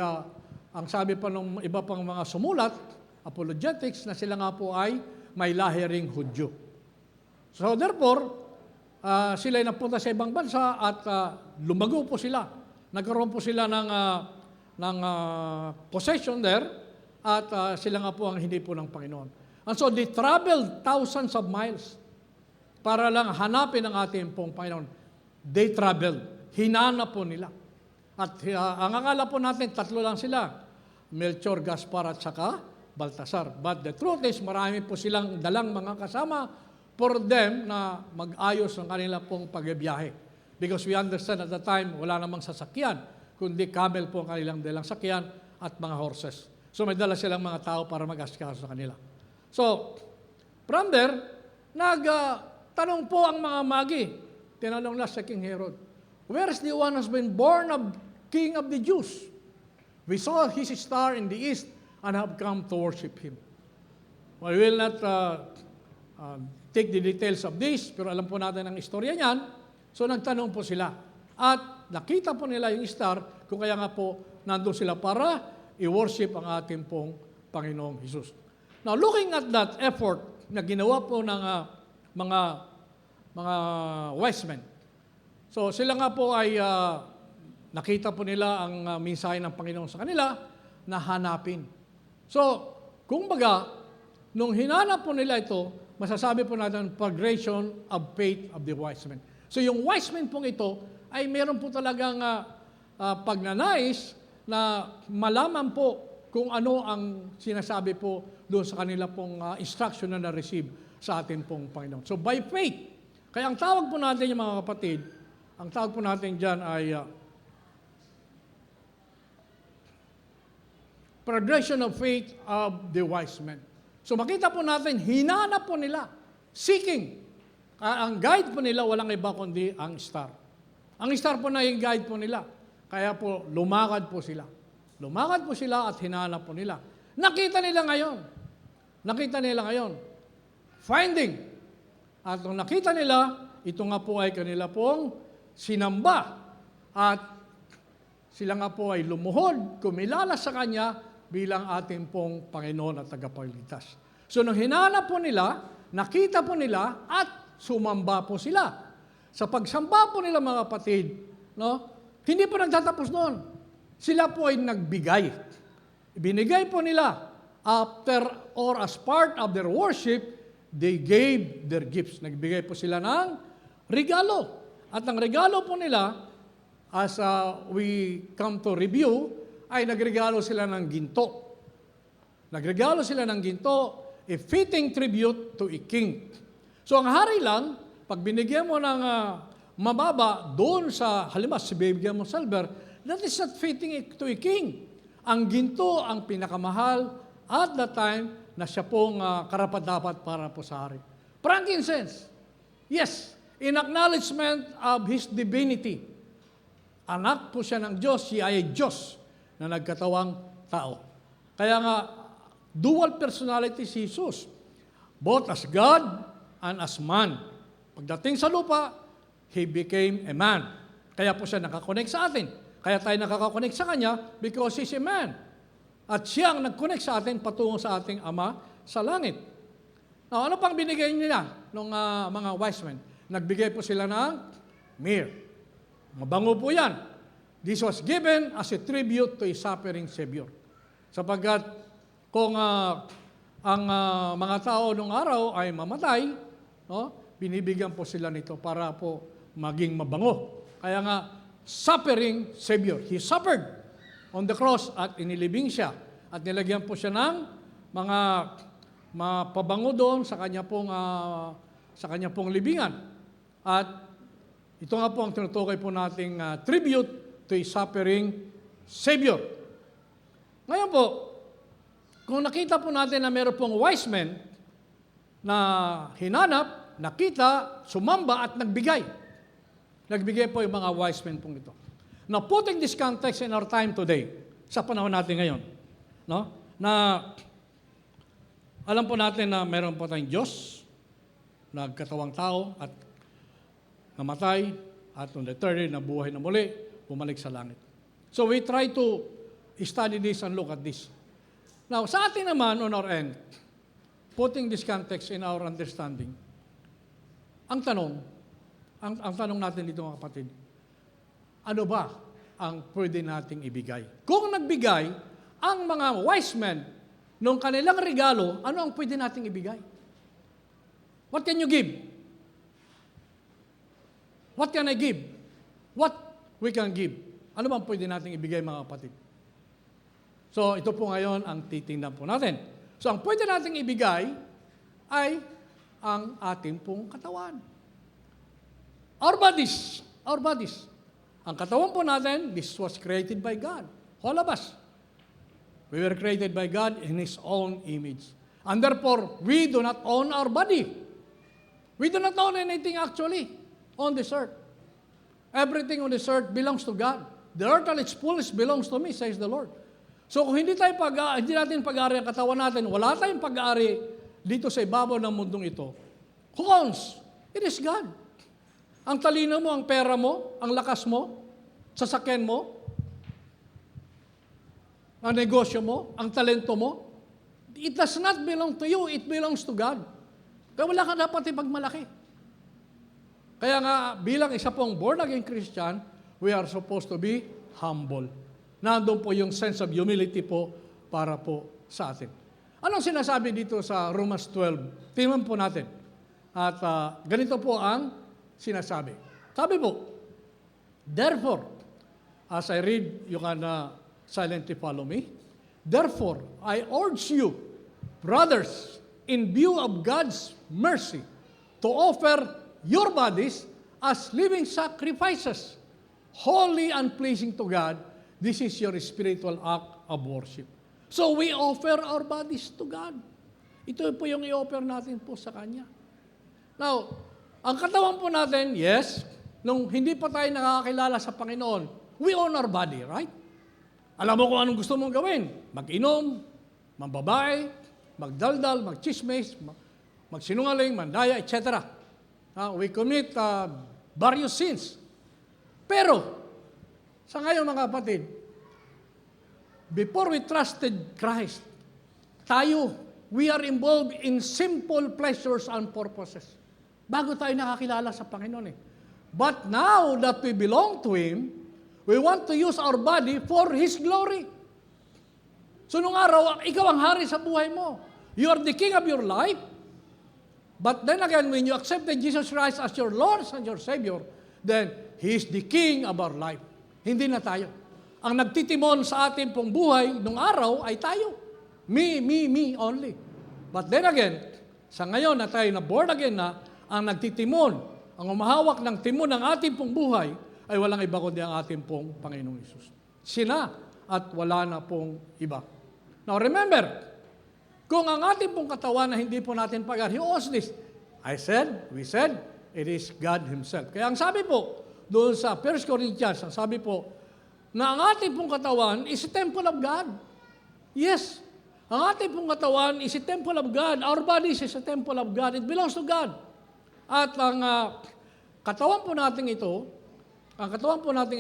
ang sabi pa ng iba pang mga sumulat, apologetics, na sila nga po ay may lahi ring Hudyo. So therefore, sila ay napunta sa ibang bansa at lumago po sila. Nagkaroon po sila ng possession there at sila nga po ang hindi po ng Panginoon. And so they traveled thousands of miles para lang hanapin ang ating pong Panginoon. They traveled. Hinanap po nila. At ang akala po natin, tatlo lang sila. Melchor, Gaspar, at saka Baltasar. But the truth is, marami po silang dalang mga kasama for them na mag-ayos ng kanila pong pagbiyahe. Because we understand at the time, wala namang sasakyan, kundi camel po ang kanilang dalang sakyan at mga horses. So may dala silang mga tao para mag-asikaso sa kanila. So, from there, nagtanong po ang mga magi. Tinanong na sa King Herod, where's the one who's been born of King of the Jews? We saw his star in the east and have come to worship him. Well, we will not take the details of this, pero alam po natin ang istorya niyan. So nagtanong po sila. At nakita po nila yung star, kung kaya nga po nandun sila para i-worship ang ating pong Panginoong Hesus. Now, looking at that effort na ginawa po ng mga wise men. So sila nga po ay nakita po nila ang mensahe ng Panginoon sa kanila na hanapin. So, kumbaga, nung hinanap po nila ito, masasabi po natin progression of faith of the wise men. So yung wise men pong ito ay meron po talagang pagnanais na malaman po kung ano ang sinasabi po doon sa kanila pong instruction na na-receive sa atin pong Panginoon. So by faith, kaya ang tawag po natin yung mga kapatid, ang tawag po natin dyan ay progression of faith of the wise men. So makita po natin, hinanap po nila, seeking. Ang guide po nila, walang iba kundi ang star. Ang star po na yung guide po nila. Kaya po, lumakad po sila. Lumakad po sila at hinanap po nila. Nakita nila ngayon. Finding. At nung nakita nila, ito nga po ay kanila pong sinamba. At sila nga po ay lumuhod, kumilala sa Kanya bilang ating pong Panginoon at tagapagligtas. So nung hinanap po nila, nakita po nila at sumamba po sila. Sa pagsamba po nila mga kapatid, no, hindi po nagtatapos noon. Sila po ay nagbigay. Binigay po nila after or as part of their worship, they gave their gifts. Nagbigay po sila ng regalo. At ang regalo po nila as we come to review, ay nagregalo sila ng ginto. Nagregalo sila ng ginto, a fitting tribute to a king. So ang hari lang, pag binigyan mo ng mababa doon sa, halimbawa, si bibigyan mo silver, that is not fitting to a king. Ang ginto ang pinakamahal at the time na siya pong karapat-dapat para po sa hari. Frankincense, yes, in acknowledgement of His divinity. Anak po siya ng Diyos, siya ay Diyos na nagkatawang tao. Kaya nga, dual personality si Jesus, both as God and as man. Pagdating sa lupa, He became a man. Kaya po siya nakakonect sa atin. Kaya tayo nakakakonect sa Kanya because He's a man. At siya ang nag-connect sa atin patungo sa ating Ama sa langit. Now, ano pang binigay nila ng mga wise men? Nagbigay po sila ng myrrh. Mabango po yan. This was given as a tribute to a suffering Savior. Sapagkat kung ang mga tao nung araw ay mamatay, no, binibigyan po sila nito para po maging mabango. Kaya nga, suffering Savior. He suffered on the cross at inilibing siya. At nilagyan po siya ng mga mapabango doon sa kanya pong libingan. At ito nga po ang tinutukoy po nating tribute to a suffering Savior. Ngayon po, kung nakita po natin na meron pong wise men na hinanap, nakita, sumamba at nagbigay. Nagbigay po yung mga wise men pong ito. Now, putting this context in our time today, sa panahon natin ngayon, no? Na alam po natin na meron po tayong Diyos, nagkatawang tao at namatay, at on the third day, nabuhay na muli, bumalik sa langit. So we try to study this and look at this. Now, sa atin naman, on our end, putting this context in our understanding, ang tanong natin dito mga kapatid, ano ba ang pwede nating ibigay? Kung nagbigay ang mga wise men nung kanilang regalo, ano ang pwede nating ibigay? What can you give? What can I give? What we can give? Ano bang pwede nating ibigay mga kapatid? So, ito po ngayon ang titingnan po natin. So, ang pwede nating ibigay ay ang ating pong katawan. Our bodies. Our bodies. Ang katawan po natin, this was created by God. All of us. We were created by God in His own image. And therefore, we do not own our body. We do not own anything actually on this earth. Everything on this earth belongs to God. The earth and its fullness belongs to me, says the Lord. So kung hindi natin pag-aari ang katawan natin, wala tayong pag-aari dito sa ibabaw ng mundong ito. Who owns? It is God. Ang talino mo, ang pera mo, ang lakas mo, sasakyan mo, ang negosyo mo, ang talento mo, it does not belong to you, it belongs to God. Kaya wala ka dapat ipagmalaki. Kaya nga, bilang isa pong born-again Christian, we are supposed to be humble. Nandun po yung sense of humility po para po sa atin. Anong sinasabi dito sa Romans 12? Tingnan po natin. At ganito po ang sinasabi. Sabi po, therefore, as I read, you can silently follow me. Therefore, I urge you, brothers, in view of God's mercy, to offer your bodies as living sacrifices, holy and pleasing to God. This is your spiritual act of worship. So we offer our bodies to God. Ito po yung i-offer natin po sa Kanya. Now, ang katawan po natin, yes, nung hindi pa tayo nakakilala sa Panginoon, we own our body, right? Alam mo kung anong gusto mong gawin. Mag-inom, mambabae, magdaldal, magchismis, magsinungaling, mandaya, etc. We commit various sins. Pero, sa ngayon mga kapatid, before we trusted Christ, we are involved in simple pleasures and purposes. Bago tayo nakakilala sa Panginoon eh. But now that we belong to Him, we want to use our body for His glory. So nung araw, ikaw ang hari sa buhay mo. You are the king of your life. But then again, when you accepted Jesus Christ as your Lord and your Savior, then He is the king of our life. Hindi na tayo. Ang nagtitimon sa ating pong buhay nung araw ay tayo. Me only. But then again, sa ngayon na tayo na born again na, ang nagtitimon, ang umahawak ng timon ng ating pong buhay, ay walang iba kundi ang ating pong Panginoong Hesus. Sina at wala na pong iba. Now remember, kung ang ating pong katawan na hindi po natin pag-ari, who owns this? We said, it is God Himself. Kaya ang sabi po, doon sa 1 Corinthians, ang sabi po, na ang ating pong katawan is a temple of God. Yes, ang ating pong katawan is a temple of God. Our body is a temple of God. It belongs to God. At ang katawan po natin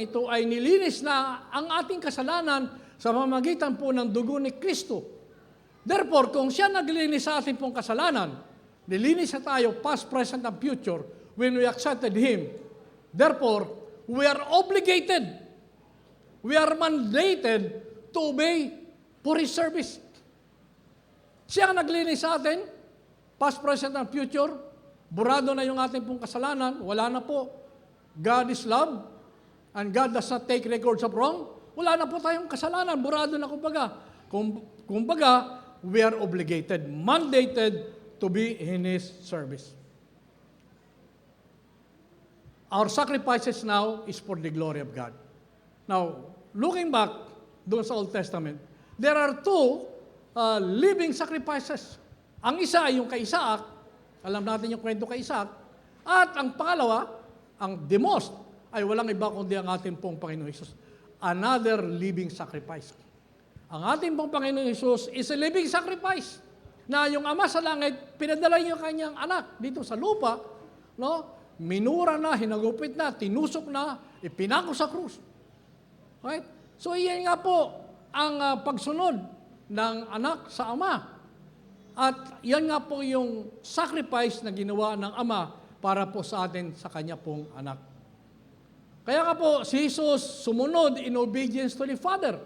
ito ay nilinis na ang ating kasalanan sa pamamagitan po ng dugo ni Kristo. Therefore, kung siya naglinis sa ating pong kasalanan, nilinis na tayo past, present, and future when we accepted Him. Therefore, we are obligated, we are mandated to obey for His service. Siya ang naglinis sa atin, past, present, and future. Burado na yung ating pong kasalanan, wala na po. God is love, and God does not take records of wrong. Wala na po tayong kasalanan, burado na kumbaga. Kumbaga, we are obligated, mandated to be in His service. Our sacrifices now is for the glory of God. Now, looking back doon sa Old Testament, there are two living sacrifices. Ang isa ay yung kay Isaac, alam natin yung kwento kay Isaac, at ang pangalawa, ang the most, ay walang iba kundi ang ating pong Panginoon Hesus. Another living sacrifice. Ang ating pong Panginoon Hesus is a living sacrifice na yung Ama sa langit, pinadala niya kanyang anak dito sa lupa, no? Minura na, hinagupit na, tinusok na, ipinako sa krus. Right? So iyan nga po ang pagsunod ng anak sa Ama. At yan nga po yung sacrifice na ginawa ng Ama para po sa atin sa kanya pong anak. Kaya nga po, si Jesus sumunod in obedience to the Father.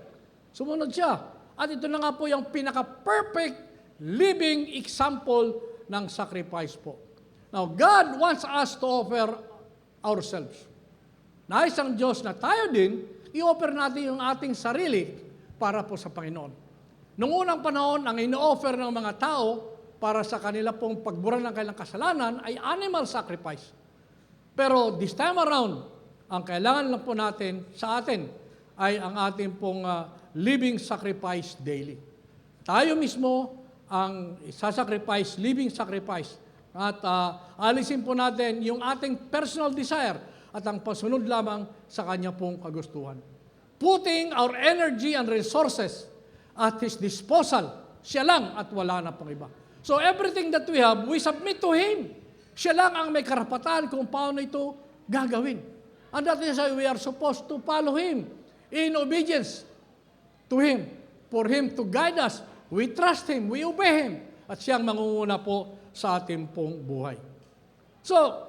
Sumunod siya. At ito na nga po yung pinaka-perfect living example ng sacrifice po. Now, God wants us to offer ourselves. Nais ang Diyos na tayo din, i-offer natin yung ating sarili para po sa Panginoon. Noong unang panahon, ang ino-offer ng mga tao para sa kanila pong pagbura ng kanilang kasalanan ay animal sacrifice. Pero this time around, ang kailangan lang po natin sa atin ay ang ating pong living sacrifice daily. Tayo mismo ang sasacrifice, living sacrifice. At alisin po natin yung ating personal desire at ang pasunod lamang sa kanya pong kagustuhan. Putting our energy and resources at His disposal. Siya lang at wala na pong iba. So everything that we have, we submit to Him. Siya lang ang may karapatan kung paano ito gagawin. And that is why we are supposed to follow Him in obedience to Him. For Him to guide us, we trust Him, we obey Him. At siyang mangunguna po sa ating pong buhay. So,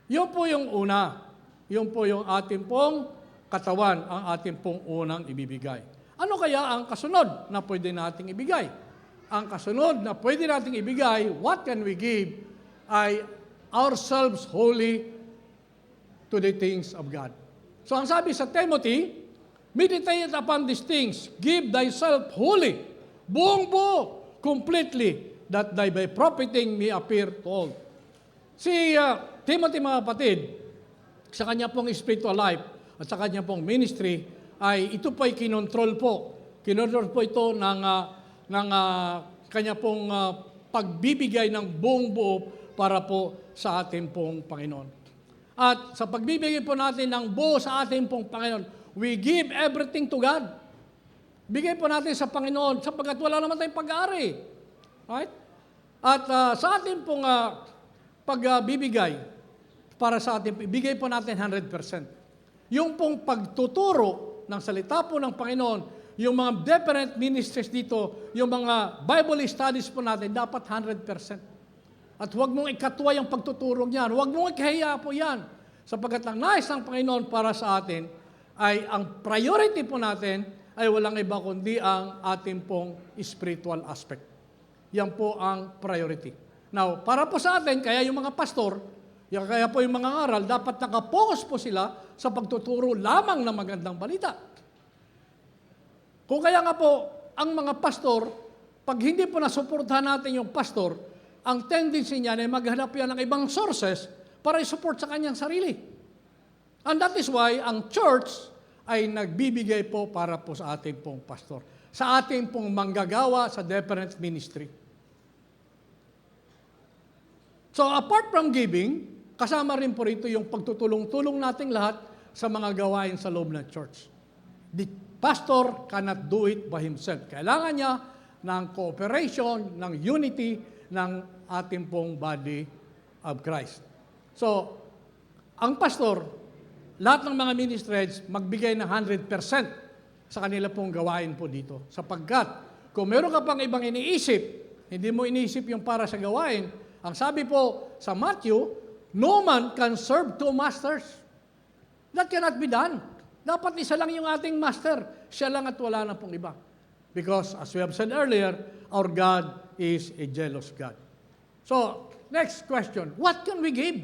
yun po yung una. Yun po yung ating pong katawan, ang ating pong unang ibibigay. Ano kaya ang kasunod na pwede nating ibigay? Ang kasunod na pwede nating ibigay, what can we give, ay ourselves wholly to the things of God. So ang sabi sa Timothy, meditate upon these things, give thyself wholly, buong buo, completely, that thy by profiting may appear to all. Si Timothy, mga kapatid, sa kanya pong spiritual life at sa kanya pong ministry, ay ito po'y kinontrol po. Kinontrol po ito ng kanya pong pagbibigay ng buong buo para po sa ating pong Panginoon. At sa pagbibigay po natin ng buo sa ating pong Panginoon, we give everything to God. Bigay po natin sa Panginoon sapagkat wala naman tayong pag-aari. Right? At sa ating pong pagbibigay para sa ating, ibigay po natin 100%. Yung pong pagtuturo ng salita po ng Panginoon, yung mga different ministries dito, yung mga Bible studies po natin, dapat 100%. At huwag mong ikatwa yung pagtuturo niyan. Huwag mong ikahiya po yan. Sapagkat ang nais ng Panginoon para sa atin, ay ang priority po natin, ay walang iba kundi ang ating pong spiritual aspect. Yan po ang priority. Now, para po sa atin, kaya yung mga pastor, Kaya po yung mga ngaral, dapat nakapokus po sila sa pagtuturo lamang ng magandang balita. Kung kaya nga po, ang mga pastor, pag hindi po nasuportahan natin yung pastor, ang tendency niya ay maghanap yan ng ibang sources para i-support sa kanyang sarili. And that is why ang church ay nagbibigay po para po sa ating pong pastor, sa ating pong manggagawa sa different ministry. So apart from giving, kasama rin po rito yung pagtutulong-tulong nating lahat sa mga gawain sa loob ng church. The pastor cannot do it by himself. Kailangan niya ng cooperation, ng unity ng ating pong body of Christ. So, ang pastor, lahat ng mga ministries, magbigay ng 100% sa kanila pong gawain po dito. Sapagkat, kung meron ka pang ibang iniisip, hindi mo iniisip yung para sa gawain, ang sabi po sa Matthew, no man can serve two masters. That cannot be done. Dapat isa lang yung ating master. Siya lang at wala na pong iba. Because, as we have said earlier, our God is a jealous God. So, next question. What can we give?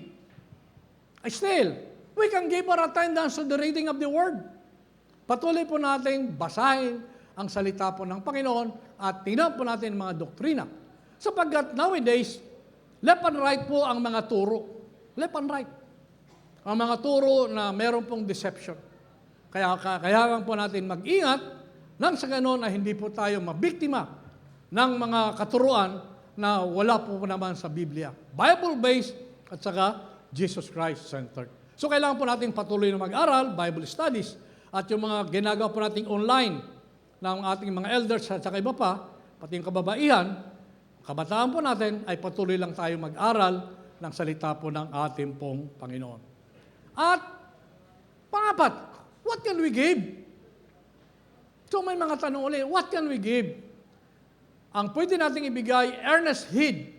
Still, we can give our attendance to the reading of the Word. Patuloy po natin basahin ang salita po ng Panginoon at tingnan po natin mga doktrina. Sapagkat nowadays, left and right po ang mga turo. Left and right. Ang mga turo na meron pong deception. Kaya po natin mag-ingat nang sa ganoon ay hindi po tayo mabiktima ng mga katuruan na wala po naman sa Biblia. Bible-based at saka Jesus Christ-centered. So kailangan po natin patuloy na mag-aral, Bible studies, at yung mga ginagawa po natin online ng ating mga elders at saka iba pa, pati yung kababaihan, kabataan po natin ay patuloy lang tayo mag-aral ng salita po ng ating pong Panginoon. At pangapat, what can we give? So may mga tanong ulit, what can we give? Ang pwede nating ibigay, earnest heed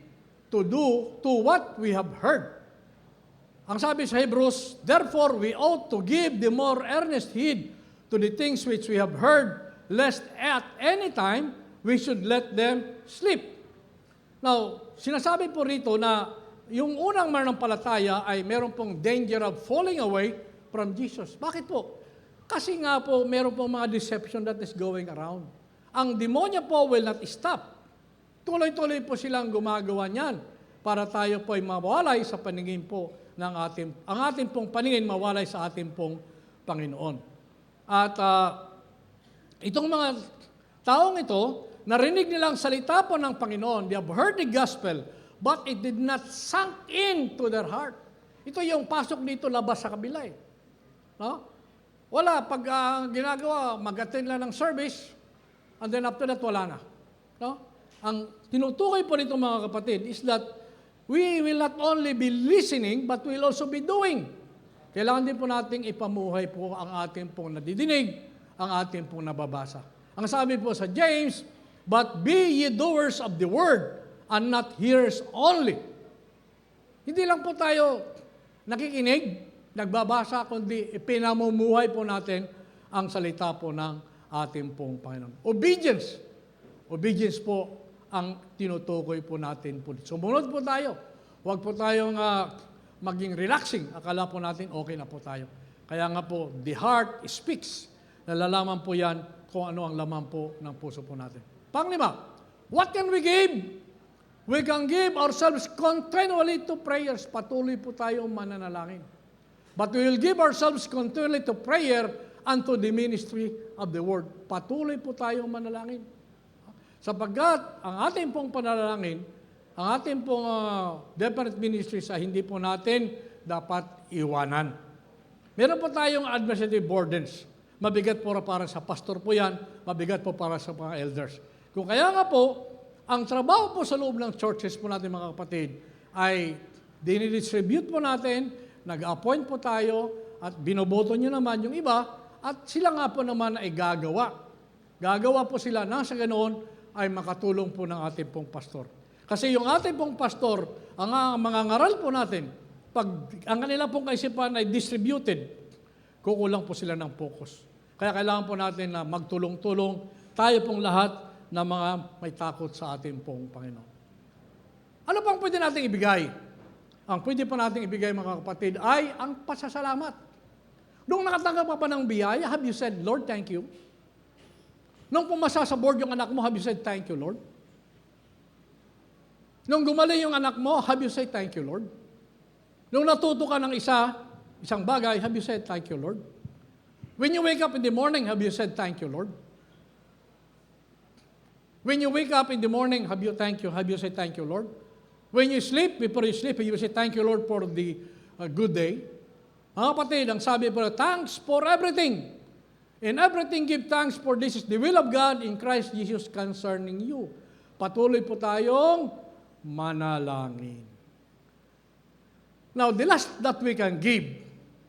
to do to what we have heard. Ang sabi sa Hebrews, therefore we ought to give the more earnest heed to the things which we have heard, lest at any time we should let them sleep. Now, sinasabi po rito na yung unang mananampalataya ay meron pong danger of falling away from Jesus. Bakit po? Kasi nga po, meron pong mga deception that is going around. Ang demonya po will not stop. Tuloy-tuloy po silang gumagawa niyan para tayo po ay mawalay sa paningin po ng ang ating pong paningin mawalay sa ating pong Panginoon. At itong mga taong ito, narinig nilang salita po ng Panginoon. They have heard the gospel, but it did not sunk into their heart. Ito yung pasok dito, labas sa kabila eh. No? Wala, pag ginagawa, mag-attend lang ng service, and then after that, wala na. No? Ang tinutukoy po nito mga kapatid is that we will not only be listening, but we will also be doing. Kailangan din po nating ipamuhay po ang ating pong nadidinig, ang ating pong nababasa. Ang sabi po sa James, but be ye doers of the word, and not hearers only. Hindi lang po tayo nakikinig, nagbabasa, kundi ipinamumuhay po natin ang salita po ng ating pong Panginoon. Obedience. Obedience po ang tinutukoy po natin po. Sumunod po tayo. Huwag po tayong maging relaxing. Akala po natin okay na po tayo. Kaya nga po, the heart speaks. Nalalaman po yan kung ano ang laman po ng puso po natin. Panglima, what can we give? We can give ourselves continually to prayers. Patuloy po tayong mananalangin. But we will give ourselves continually to prayer unto the ministry of the word. Patuloy po tayong manalangin. Sapagkat ang ating pong panalangin, ang ating pong different ministries ay hindi po natin dapat iwanan. Meron po tayong administrative burdens. Mabigat po para sa pastor po yan, mabigat po para sa mga elders. Kung kaya nga po, ang trabaho po sa loob ng churches po natin mga kapatid ay dinidistribute po natin, nag-appoint po tayo at binoboto nyo naman yung iba at sila nga po naman ay gagawa. Gagawa po sila nang sa ganoon ay makatulong po ng ating pong pastor. Kasi yung ating pong pastor, ang mga ngaral po natin, pag ang kanila pong kaisipan ay distributed, kukulang po sila ng focus. Kaya kailangan po natin na magtulong-tulong tayo pong lahat na mga may takot sa ating pong Panginoon. Ano pang pwede natin ibigay? ang pwede pa nating ibigay mga kapatid ay ang pasasalamat. Nung nakatanggap ka pa ng biyaya, have you said, Lord, thank you? Nung pumasa sa board yung anak mo, have you said, thank you, Lord? Nung gumaling yung anak mo, have you said, thank you, Lord? Nung natuto ka ng isang bagay, have you said, thank you, Lord? When you wake up in the morning, have you said, thank you, Lord? When you wake up in the morning, have you said, thank you, Lord? When you sleep, before you sleep, you say, thank you, Lord, for the good day. Mga kapatid, ang sabi po, thanks for everything. In everything, give thanks, for this is the will of God in Christ Jesus concerning you. Patuloy po tayong manalangin. Now, the last that we can give,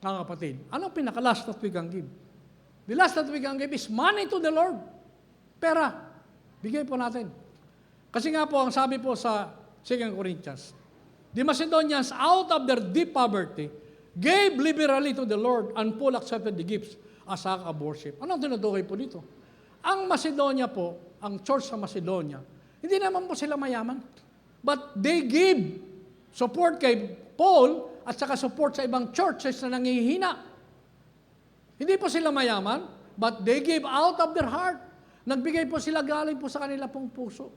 mga kapatid, anong pinaka-last that we can give? The last that we can give is money to the Lord. Pera. Bigay po natin. Kasi nga po, ang sabi po sa 2 Corinthians, the Macedonians, out of their deep poverty, gave liberally to the Lord, and Paul accepted the gifts as act of worship. Anong tinutukoy po dito? Ang Macedonia po, ang church sa Macedonia, hindi naman po sila mayaman. But they give support kay Paul at saka support sa ibang churches na nangihina. Hindi po sila mayaman, but they gave out of their heart. Nagbigay po sila galing po sa kanila pong puso.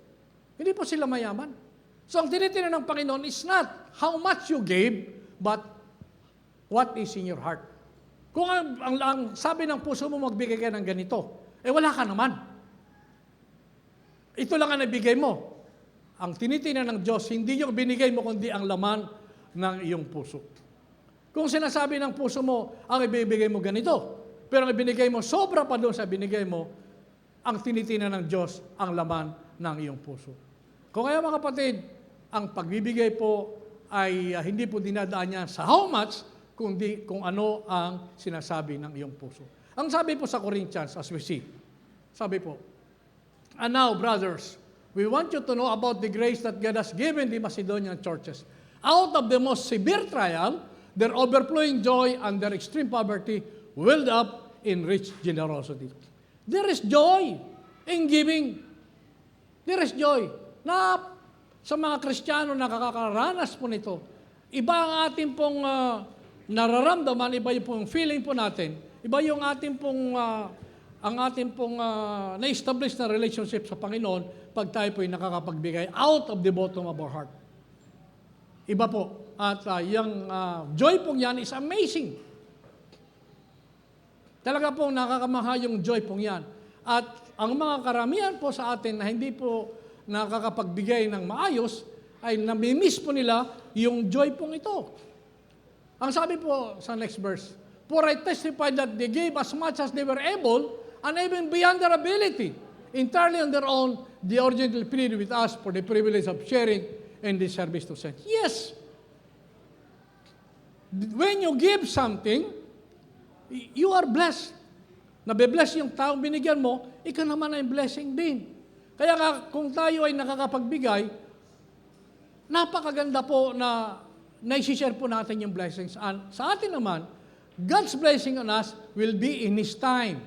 Hindi po sila mayaman. So ang tinitingnan ng Panginoon is not how much you gave, but what is in your heart. Kung ang sabi ng puso mo, magbigay ka ng ganito, wala ka naman. Ito lang ang nabigay mo. Ang tinitingnan ng Diyos, hindi yung binigay mo, kundi ang laman ng iyong puso. Kung sinasabi ng puso mo, ang ibibigay mo ganito, pero ang ibinigay mo, sobra pa doon sa binigay mo, ang tinitingnan ng Diyos, ang laman ng iyong puso. Kung kaya mga kapatid, ang pagbibigay po ay hindi po dinadaan niya sa how much, kundi kung ano ang sinasabi ng iyong puso. Ang sabi po sa Corinthians, as we see, sabi po, and now, brothers, we want you to know about the grace that God has given the Macedonian churches. Out of the most severe trial, their overflowing joy and their extreme poverty welled up in rich generosity. There is joy in giving. There is joy. Na sa mga Kristiyano nakakaranas po nito, iba ang ating pong nararamdaman, iba yung pong feeling po natin, iba yung ating pong na-establish na relationship sa Panginoon pag tayo po'y nakakapagbigay out of the bottom of our heart. Iba po. At yung joy pong yan is amazing. Talaga pong nakakamaha yung joy pong yan. At ang mga karamihan po sa atin na hindi po nakakapagbigay ng maayos, ay namimiss po nila yung joy pong ito. Ang sabi po sa next verse, for I testify that they gave as much as they were able, and even beyond their ability, entirely on their own, they urgently pleaded with us for the privilege of sharing in this service to saints. Yes. When you give something, you are blessed. Nabe-bless yung taong binigyan mo, ikaw naman ay blessing din. Kaya nga, kung tayo ay nakakapagbigay, napakaganda po na naisishare po natin yung blessings. And sa atin naman, God's blessing on us will be in His time,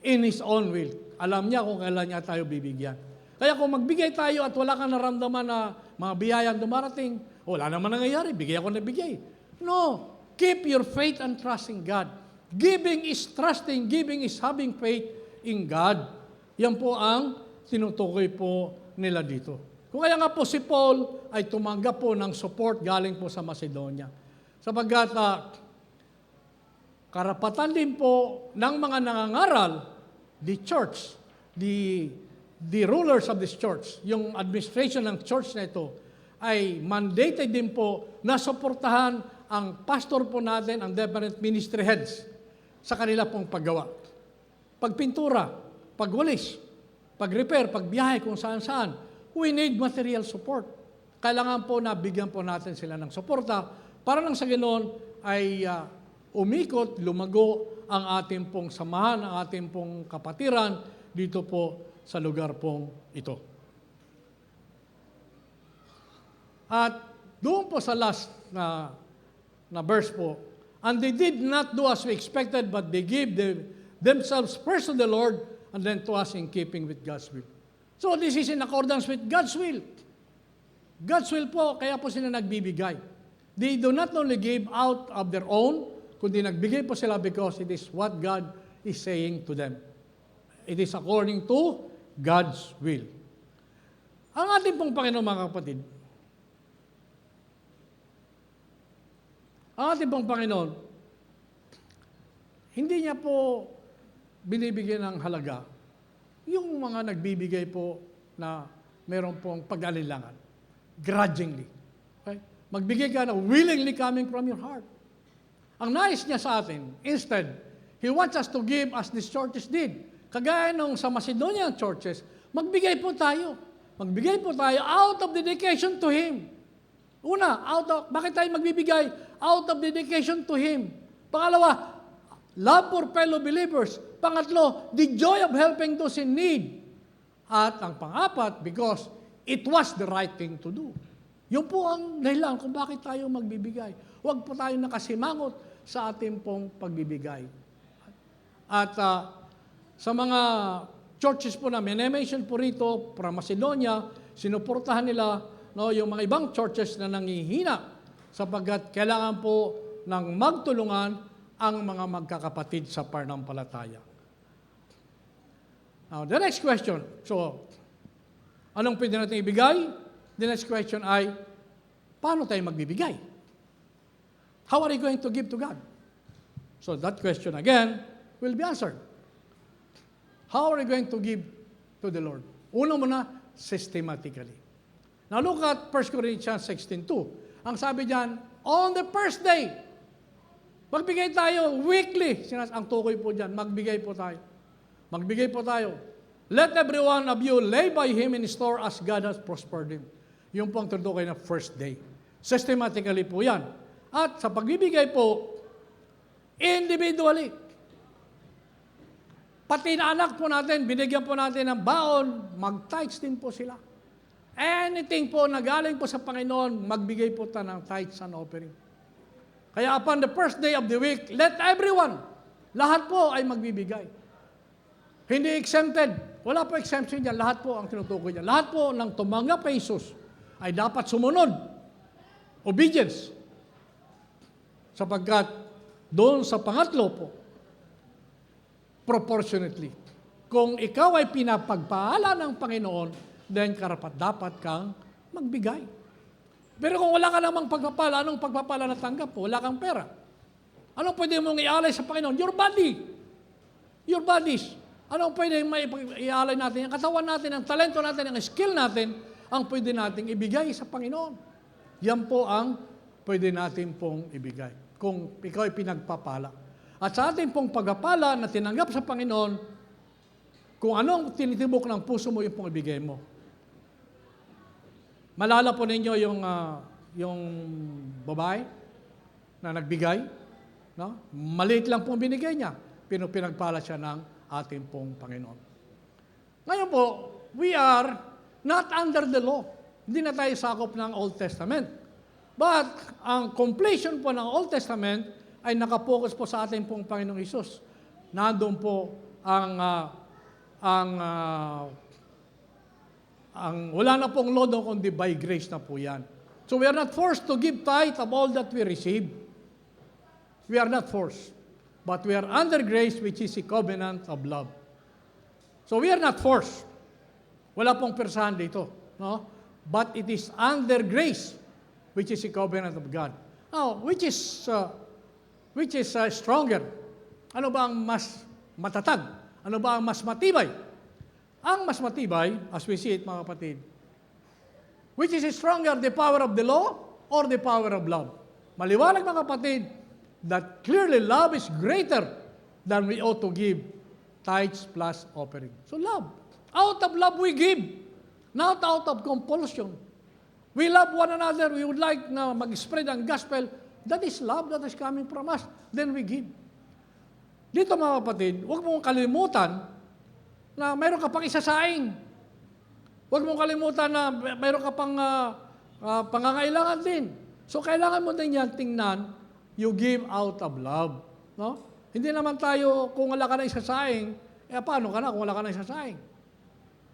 in His own will. Alam niya kung kailan niya tayo bibigyan. Kaya kung magbigay tayo at wala kang naramdaman na mga biyayang dumarating, wala naman nangyayari, bigay ako na bigay. No, keep your faith and trust in God. Giving is trusting, giving is having faith in God. Yan po ang tinutukoy po nila dito. Kung kaya nga po si Paul ay tumanggap po ng support galing po sa Macedonia. Sapagkat karapatan din po ng mga nangangaral, the church, the rulers of this church, yung administration ng church na ito, ay mandated din po na suportahan ang pastor po natin, ang different ministry heads, sa kanila pong paggawa. Pagpintura, pagwalis, pag-repair, pagbiyahe kung saan-saan, we need material support. Kailangan po na bigyan po natin sila ng suporta para nang sa ganoon ay umikot, lumago ang ating pong samahan, ang ating pong kapatiran dito po sa lugar pong ito. At doon po sa last na verse po, and they did not do as we expected, but they gave themselves first to the Lord and then to us in keeping with God's will. So this is in accordance with God's will. God's will po, kaya po sila nagbibigay. They do not only give out of their own, kundi nagbigay po sila because it is what God is saying to them. It is according to God's will. Ang ating pong Panginoon, mga kapatid, ang ating pong Panginoon, hindi niya po binibigyan ng halaga yung mga nagbibigay po na meron pong pag-alilangan, grudgingly. Okay? Magbigay ka na willingly coming from your heart. Ang nais niya sa atin, instead, He wants us to give as these churches did. Kagaya nung sa Macedonian churches, magbigay po tayo. Magbigay po tayo out of dedication to Him. Una, bakit tayo magbibigay? Out of dedication to Him. Pangalawa, love for fellow believers. Pangatlo, the joy of helping those in need. At ang pang-apat, because it was the right thing to do. Yun po ang dahilan kung bakit tayo magbibigay. Huwag po tayo nakasimangot sa ating pong pagbibigay. At sa mga churches po na mention po rito, from Macedonia, sinuportahan nila yung mga ibang churches na nangihina sapagkat kailangan po ng magtulungan ang mga magkakapatid sa pananampalataya. Now, the next question. So, anong pwede natin ibigay? The next question ay, paano tayo magbibigay? How are you going to give to God? So, that question again will be answered. How are you going to give to the Lord? Una muna, systematically. Now, look at 1 Corinthians 16:2. Ang sabi diyan, on the first day, magbigay tayo weekly. Ang tukoy po diyan, magbigay po tayo. Magbigay po tayo. Let every one of you lay by him in store as God has prospered him. Yung po ang tutukoy na first day. Systematically po yan. At sa pagbibigay po, individually. Pati na anak po natin, binigyan po natin ng baon, mag-tithes din po sila. Anything po na galing po sa Panginoon, magbigay po tayo ng tithes and offering. Kaya upon the first day of the week, let everyone, lahat po ay magbibigay. Hindi exempted. Wala po exemption dyan. Lahat po ang tinutukoy niya. Lahat po ng tumanggap kay Jesus ay dapat sumunod. Obedience. Sapagkat doon sa pangatlo po, proportionately. Kung ikaw ay pinapagpaala ng Panginoon, then karapat-dapat kang magbigay. Pero kung wala ka namang pagpapala, anong pagpapala na tanggap po? Wala kang pera. Anong pwede mong ialay sa Panginoon? Your body. Your bodies. Anong pwede ialay natin? Ang katawan natin, ang talento natin, ang skill natin, ang pwede nating ibigay sa Panginoon. Yan po ang pwede natin pong ibigay. Kung ikaw ay pinagpapala. At sa ating pong pagpapala na tinanggap sa Panginoon, kung anong tinitibok ng puso mo, yung pong ibigay mo. Malala po ninyo yung babae na nagbigay. No? Maliit lang pong binigay niya, pero pinagpala siya ng ating pong Panginoon. Ngayon po, we are not under the law. Hindi na tayo sakop ng Old Testament. But ang completion po ng Old Testament ay nakapokus po sa ating pong Panginoong Hesus. Nandun po ang wala na pong law doon, kundi by grace na po yan. So we are not forced to give tithe of all that we receive. We are not forced. But we are under grace, which is a covenant of love. So we are not forced. Wala pong persahan dito. No? But it is under grace, which is a covenant of God. Now, which is stronger? Ano ba ang mas matatag? Ano ba ang mas matibay? Ang mas matibay, as we see it, mga kapatid, which is stronger, the power of the law or the power of love? Maliwanag, mga kapatid, that clearly love is greater than we ought to give tithes plus offering. So love. Out of love we give, not out of compulsion. We love one another. We would like na mag-spread ang gospel. That is love that is coming from us. Then we give. Dito, mga kapatid, huwag mong kalimutan na mayroon ka pang isasaing. Huwag mong kalimutan na mayroon ka pang pangangailangan din. So, kailangan mo din yan tingnan, you give out of love. No? Hindi naman tayo, kung wala ka na isasaing, paano ka na kung wala ka na isasaing?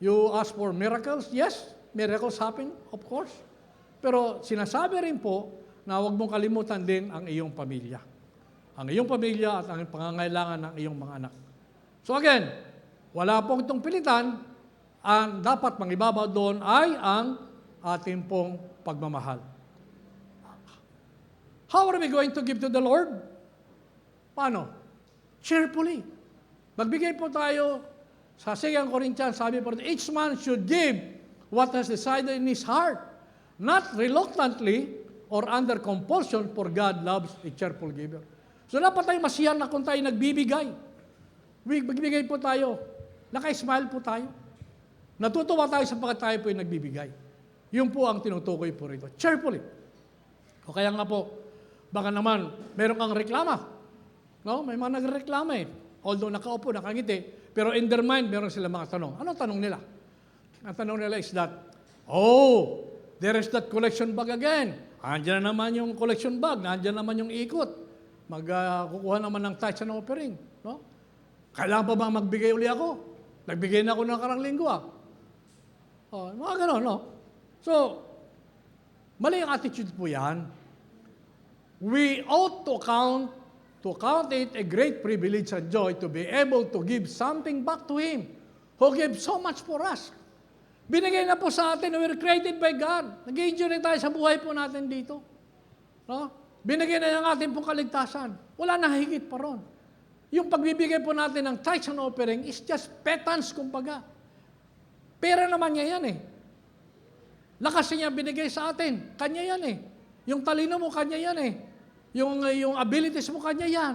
You ask for miracles? Yes, miracles happen, of course. Pero sinasabi rin po na huwag mong kalimutan din ang iyong pamilya. Ang iyong pamilya at ang pangangailangan ng iyong mga anak. So again, wala pong itong pilitan. Ang dapat mangibabaw doon ay ang ating pong pagmamahal. How are we going to give to the Lord? Paano? Cheerfully. Magbigay po tayo sa 2 Corinthians, sabi po, each man should give what has decided in his heart, not reluctantly or under compulsion, for God loves a cheerful giver. So dapat tayo masiyan na kung tayo nagbibigay. Magbibigay po tayo. Naka-smile po tayo. Natutuwa tayo sapagkat tayo po yung nagbibigay. Yun po ang tinutukoy po rito. Cheerfully. O kaya nga po, baka naman, meron kang reklama. No? May mga nagreklama eh. Although nakaupo, nakangiti, pero in their mind, meron sila mga tanong. Anong tanong nila? Ang tanong nila is that, oh, there is that collection bag again. Andiyan na naman yung collection bag, nandiyan naman yung ikot. Kukuha naman ng tithes and offering. No? Kailangan pa bang magbigay uli ako? Nagbigay na ako ng karang linggo Oh, mga ganon, no? So, mali ang attitude po yan. We ought to count it a great privilege and joy to be able to give something back to Him who gave so much for us. Binigay na po sa atin, we were created by God. Nag-enjoy tayo sa buhay po natin dito. No? Binigay na ng ating pong kaligtasan. Wala na higit pa ron. Yung pagbibigay po natin ng tithes and offering is just petance, kumbaga. Pera naman niya yan eh. Lakas niya binigay sa atin. Kanya yan eh. Yung talino mo, kanya yan eh. Yung abilities mo, kanya yan.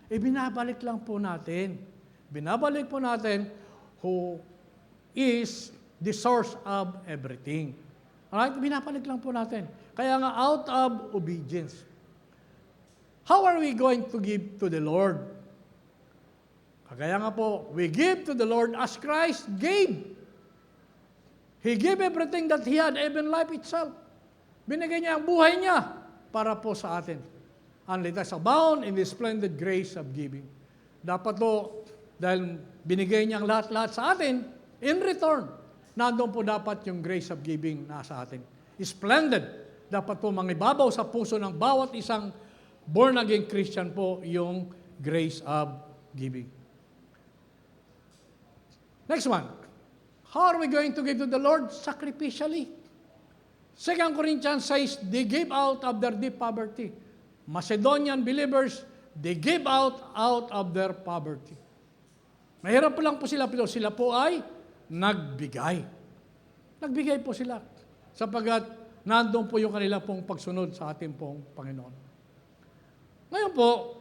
Binabalik lang po natin. Binabalik po natin who is the source of everything. Alright? Binabalik lang po natin. Kaya nga, out of obedience. How are we going to give to the Lord? Kaya nga po, we give to the Lord as Christ gave. He gave everything that He had, even life itself. Binigay niya ang buhay niya para po sa atin. And let us abound in the splendid grace of giving. Dapat po, dahil binigay niya ang lahat-lahat sa atin, in return, nandoon po dapat yung grace of giving na sa atin. Splendid. Dapat po mangibabaw sa puso ng bawat isang born-again Christian po yung grace of giving. Next one. How are we going to give to the Lord? Sacrificially. 2 Corinthians says, they gave out of their deep poverty. Macedonian believers, they gave out of their poverty. Mahirap po lang po sila, pero sila po ay nagbigay. Nagbigay po sila. Sapagat nandun po yung kanila pong pagsunod sa ating pong Panginoon. Ngayon po,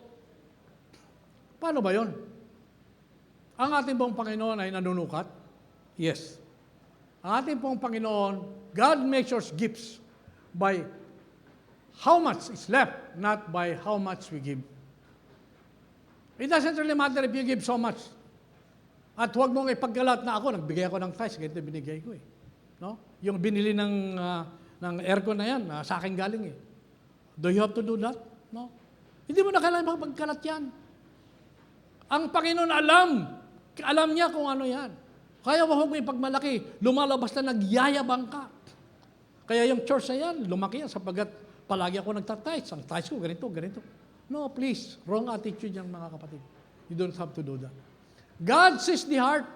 paano ba yun? Ang ating pong Panginoon ay nanunukat? Yes. Ang ating pong Panginoon, God measures gifts by how much is left, not by how much we give. It doesn't really matter if you give so much. At huwag mong ipagkalat na ako, nagbigay ako ng tithes, ganito binigay ko eh. No? Yung binili ng aircon na yan, sa akin galing eh. Do you have to do that? No. Hindi mo na kailangan magpagkalat yan. Ang Panginoon alam niya kung ano yan. Kaya huwag mo ipagmalaki, lumalabas na nagyayabang ka. Kaya yung church na yan, lumaki yan sapagat palagi ako nagtatites. Ang tithes ko, ganito. No, please. Wrong attitude yan, mga kapatid. You don't have to do that. God sees the heart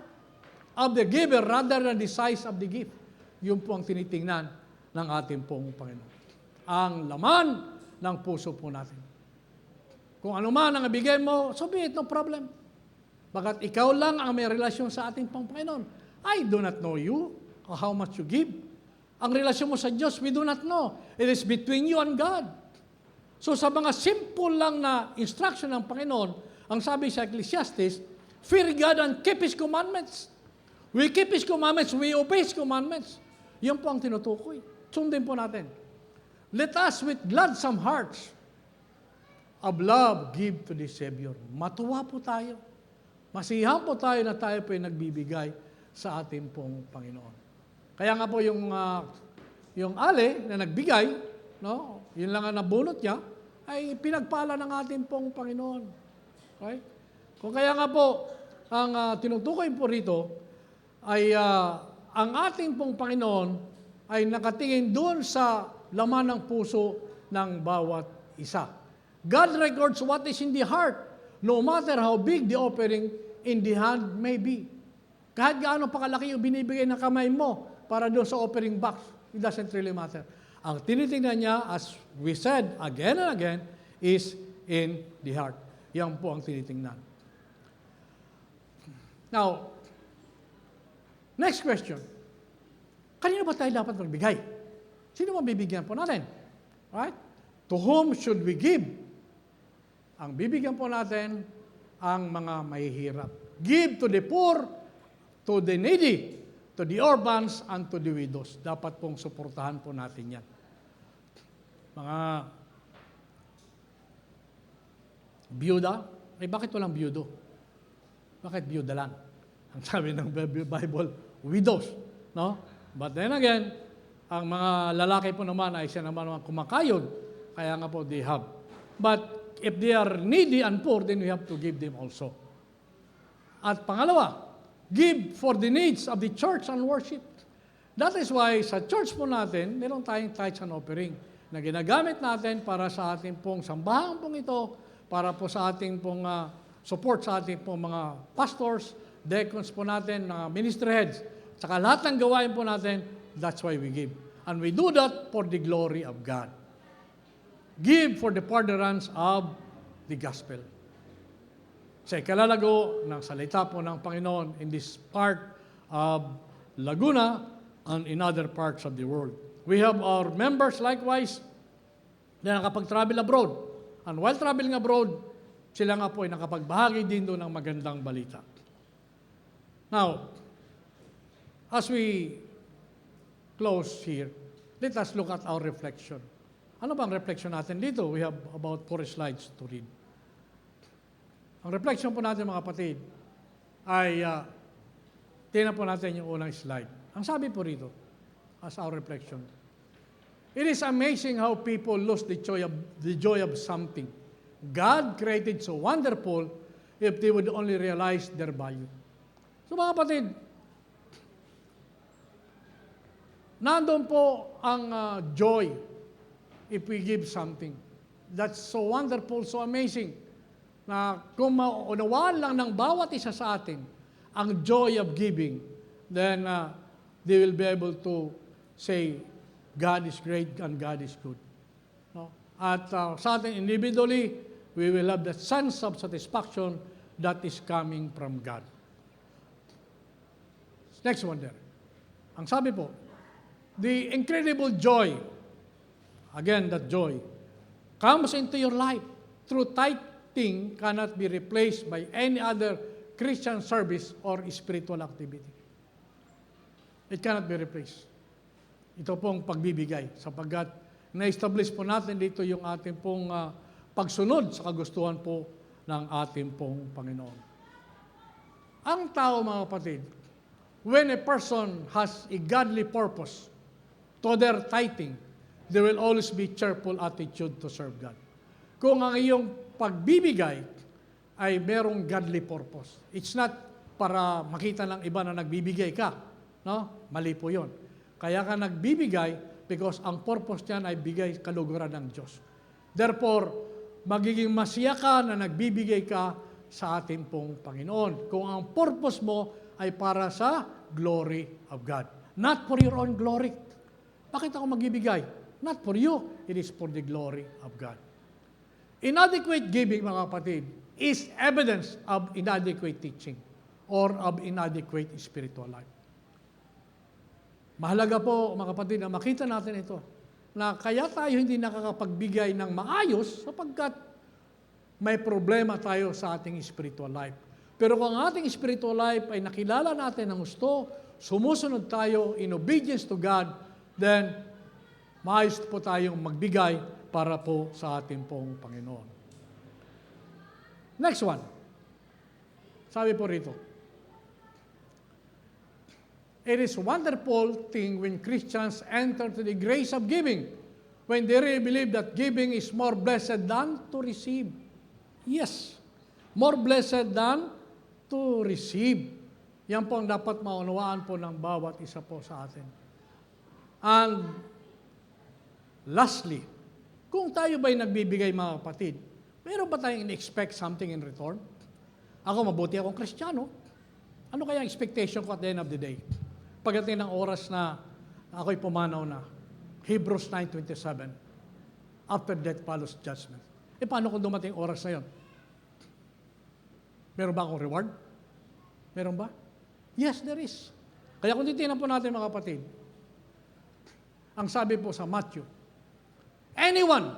of the giver rather than the size of the gift. Yun po ang tinitingnan ng ating pong Panginoon. Ang laman ng puso po natin. Kung ano man ang ibigay mo, so be it, no problem. Bagat ikaw lang ang may relasyon sa ating pong Panginoon. I do not know you or how much you give. Ang relasyon mo sa Diyos, we do not know. It is between you and God. So sa mga simple lang na instruction ng Panginoon, ang sabi sa Ecclesiastes, fear God and keep His commandments. We keep His commandments, we obey His commandments. Yan po ang tinutukoy. Sundin po natin. Let us with gladsome hearts of love give to the Savior. Matuwa po tayo. Masiyahan po tayo na tayo po ay nagbibigay sa ating pong Panginoon. Kaya nga po yung ali na nagbigay, no, yun lang ang nabunot niya, ay pinagpala ng ating pong Panginoon. Okay? Kung kaya nga po, ang tinutukoy po rito, ay ang ating pong Panginoon ay nakatingin doon sa laman ng puso ng bawat isa. God records what is in the heart, no matter how big the offering in the hand may be. Kahit gaano pa kalaki yung binibigay ng kamay mo para doon sa offering box, it doesn't really matter. Ang tinitingnan niya, as we said again and again, is in the heart. Yan po ang tinitingnan. Now, next question. Kanino ba tayo dapat magbigay? Sino ba bibigyan po natin? Right? To whom should we give? Ang bibigyan po natin ang mga mahihirap. Give to the poor, to the needy, to the orphans, and to the widows. Dapat pong suportahan po natin yan. Mga biyuda, bakit walang biyudo? Bakit biyuda lang? Ang sabi ng Bible, widows. No? But then again, ang mga lalaki po naman ay siya naman kumakayod. Kaya nga po, they have. But if they are needy and poor, then we have to give them also. At pangalawa, give for the needs of the church and worship. That is why sa church po natin, meron tayong tithes and offering na ginagamit natin para sa ating pong sambahan pong ito, para po sa ating pong support sa ating pong mga pastors, deacons po natin, ministry heads, saka lahat ng gawain po natin, that's why we give. And we do that for the glory of God. Give for the furtherance of the gospel. Sa ikalalago ng salita po ng Panginoon in this part of Laguna and in other parts of the world. We have our members likewise na nakapag-travel abroad. And while traveling abroad, sila nga po ay nakapagbahagi din doon ng magandang balita. Now, as we close here, let us look at our reflection. Ano bang reflection natin dito? We have about 4 slides to read. Ang reflection po natin mga kapatid ay tingnan po natin yung unang slide. Ang sabi po rito, as our reflection, it is amazing how people lose the joy of something God created so wonderful if they would only realize their value. So mga kapatid, nandun po ang joy if we give something. That's so wonderful, so amazing, na kung maunawaan lang ng bawat isa sa atin ang joy of giving, then they will be able to say, God is great and God is good. No? At sa atin individually, we will have the sense of satisfaction that is coming from God. Next one there. Ang sabi po, the incredible joy, again, that joy, comes into your life through tithing cannot be replaced by any other Christian service or spiritual activity. It cannot be replaced. Ito pong pagbibigay sapagkat na-establish po natin dito yung ating pong pagsunod sa kagustuhan po ng ating pong Panginoon. Ang tao, mga kapatid, when a person has a godly purpose to their tithing, there will always be cheerful attitude to serve God. Kung ang iyong pagbibigay ay merong godly purpose. It's not para makita ng iba na nagbibigay ka. No? Mali po yun. Kaya ka nagbibigay because ang purpose niyan ay bigay kaluguran ng Diyos. Therefore, magiging masaya ka na nagbibigay ka sa ating pong Panginoon. Kung ang purpose mo ay para sa glory of God. Not for your own glory. Bakit ako magbibigay? Not for you. It is for the glory of God. Inadequate giving, mga kapatid, is evidence of inadequate teaching or of inadequate spiritual life. Mahalaga po, mga kapatid, na makita natin ito, na kaya tayo hindi nakakapagbigay ng maayos sapagkat may problema tayo sa ating spiritual life. Pero kung ang ating spiritual life ay nakilala natin ng gusto, sumusunod tayo in obedience to God, then maayos po tayong magbigay para po sa ating pong Panginoon. Next one. Sabi po rito, it is a wonderful thing when Christians enter to the grace of giving, when they really believe that giving is more blessed than to receive. Yes, more blessed than to receive. Yan po ang dapat maunawaan po ng bawat isa po sa atin. And lastly, kung tayo ba'y nagbibigay mga kapatid, meron ba tayong in-expect something in return? Ako, mabuti akong Kristiyano. Ano kaya ang expectation ko at the end of the day? Pagdating ng oras na ako'y pumanaw na, Hebrews 9:27, after death follows judgment. Paano kung dumating oras na yun? Meron ba akong reward? Meron ba? Yes, there is. Kaya kung titignan po natin mga kapatid, ang sabi po sa Matthew, anyone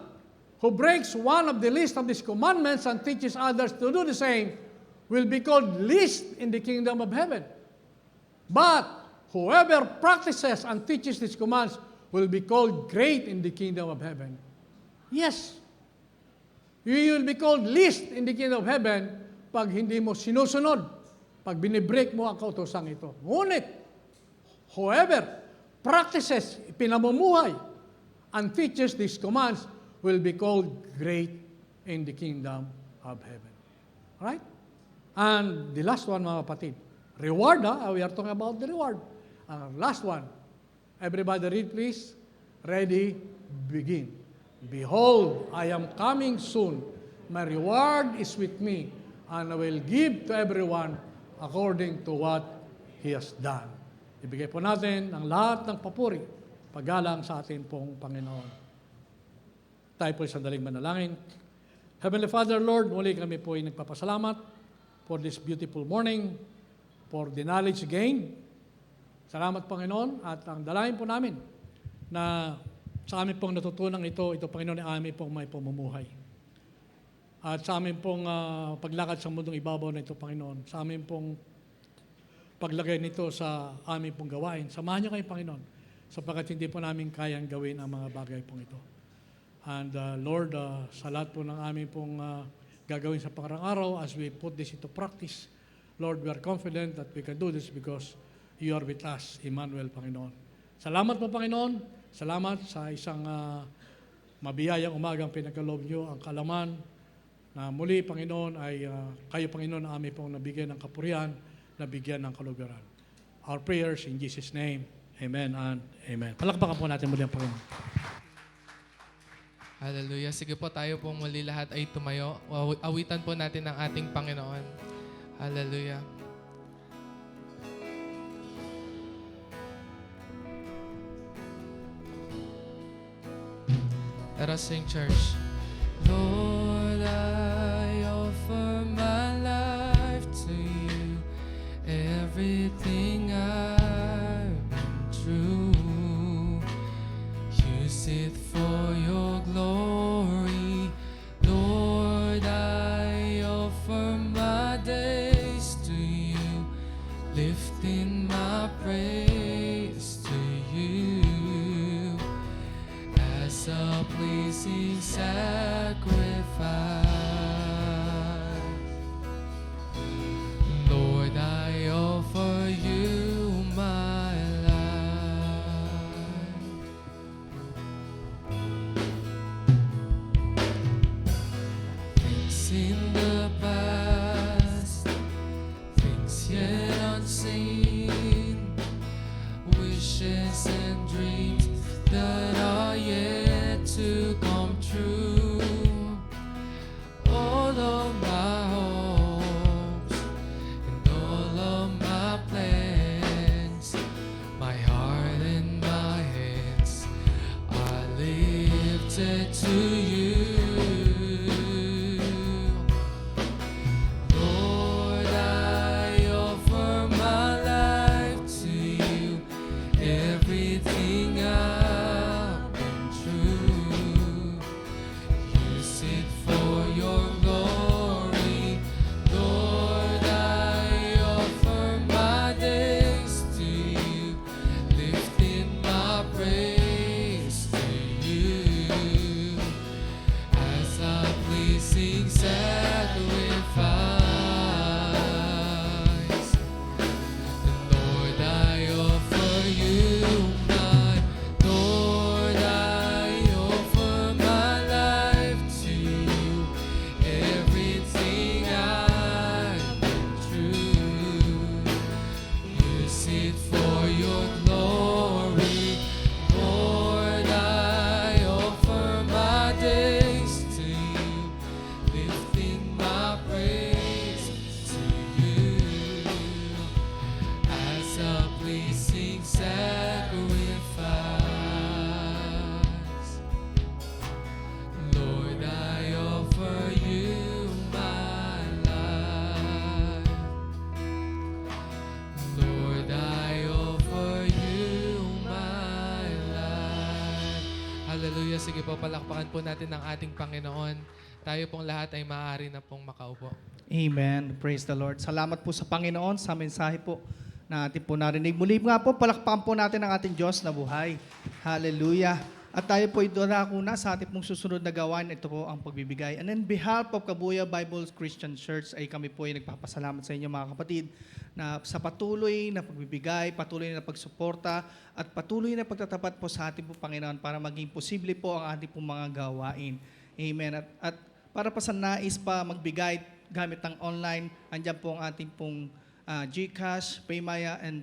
who breaks one of the least of these commandments and teaches others to do the same will be called least in the kingdom of heaven. But whoever practices and teaches these commands will be called great in the kingdom of heaven. Yes, you will be called least in the kingdom of heaven pag hindi mo sinusunod, pag binibreak mo ang kautosang ito. Ngunit, whoever practices, pinamumuhay, and teaches these commands will be called great in the kingdom of heaven. Right? And the last one, mga kapatid, reward, we are talking about the reward. Last one, everybody read please. Ready, begin. Behold, I am coming soon. My reward is with me, and I will give to everyone according to what he has done. Ibigay po natin ang lahat ng papuri, paggalang sa atin pong Panginoon. Tayo po sandaling manalangin. Heavenly Father, Lord, muli kami po ay nagpapasalamat for this beautiful morning, for the knowledge gained. Salamat, Panginoon, at ang dalayan po namin na sa amin pong natutunan ito, Panginoon, ay amin pong may pamumuhay. At sa amin pong paglakad sa mundong ibabaw na ito, Panginoon, sa amin pong paglagay nito sa amin pong gawain. Samahan niyo kayo, Panginoon, sapagkat hindi po namin kayang gawin ang mga bagay pong ito. And Lord, sa lahat po ng amin pong gagawin sa pangarang araw, as we put this into practice, Lord, we are confident that we can do this because you are with us, Emmanuel, Panginoon. Salamat po, Panginoon. Salamat sa isang mabiyayang umagang pinagkaloob niyo, ang kalaman na muli, Panginoon, ay kayo, Panginoon, na amin pong nabigyan ng kapurihan, nabigyan ng kalugaran. Our prayers in Jesus' name. Amen and amen. Palakpakan po natin muli ang Panginoon. Hallelujah. Sige po, tayo pong muli lahat ay tumayo. Awitan po natin ang ating Panginoon. Hallelujah. Let us sing, church. Lord, I offer my life to you. Everything I've been through, use it for your glory. Lord, I offer my days to you, lifting my praise to you as a pleasing sacrifice. Lord, I offer you my life. Things in the past, things yet unseen, wishes and dreams that are yet to come true. All of my hopes and all of my plans, my heart and my hands are lifted to you. Sige po, palakpakan po natin ang ating Panginoon. Tayo pong lahat ay maaari na pong makaupo. Amen. Praise the Lord. Salamat po sa Panginoon sa mensahe po na ating po narinig. Muli nga po, palakpakan po natin ang ating Diyos na buhay. Hallelujah. At tayo po idorako na sa ating pong susunod na gawain. Ito po ang pagbibigay. And on behalf of Kabuya Bible Christian Church ay kami po ay nagpapasalamat sa inyo mga kapatid na sa patuloy na pagbibigay, patuloy na pagsuporta at patuloy na pagtatapat po sa ating po Panginoon para maging posible po ang ating pong mga gawain. Amen. At para pa sa nais pa magbigay gamit ng online, andyan po ang ating pong GCash, Paymaya, and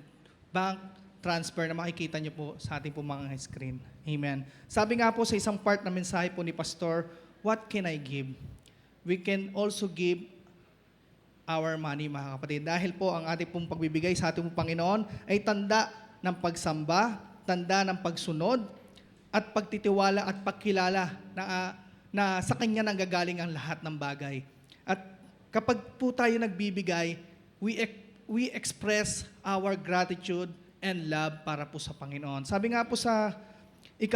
bank transfer na makikita nyo po sa ating pong mga screen. Amen. Sabi nga po sa isang part na mensahe po ni Pastor, what can I give? We can also give our money, mga kapatid. Dahil po ang ating pong pagbibigay sa ating pong Panginoon ay tanda ng pagsamba, tanda ng pagsunod, at pagtitiwala at pagkilala na sa Kanya nanggagaling ang lahat ng bagay. At kapag po tayo nagbibigay, we express our gratitude and love para po sa Panginoon. Sabi nga po sa 2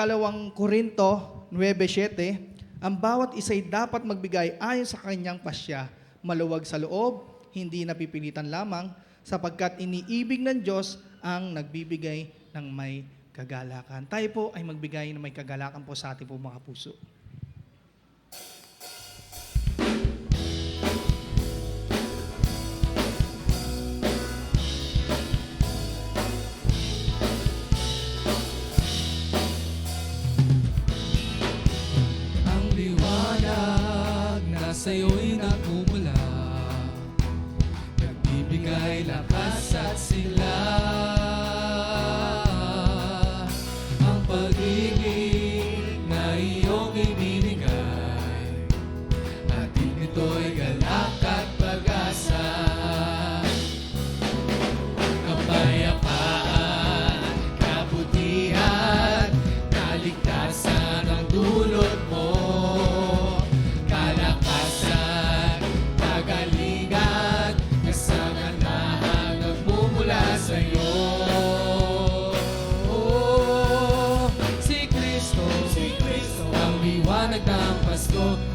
Korinto 9:7, ang bawat isa'y dapat magbigay ayon sa kanyang pasya, maluwag sa loob, hindi napipilitan lamang, sapagkat iniibig ng Diyos ang nagbibigay ng may kagalakan. Tayo po ay magbigay ng may kagalakan po sa ating po mga puso. Sa'yo'y nagmumula, nagbibigay lakas at sila. Ang pag-ibig na iyong ibinigay, ating ito'y galak at pag-asa. Kapayapaan, kabutihan, kaligtasan ang dulot mo.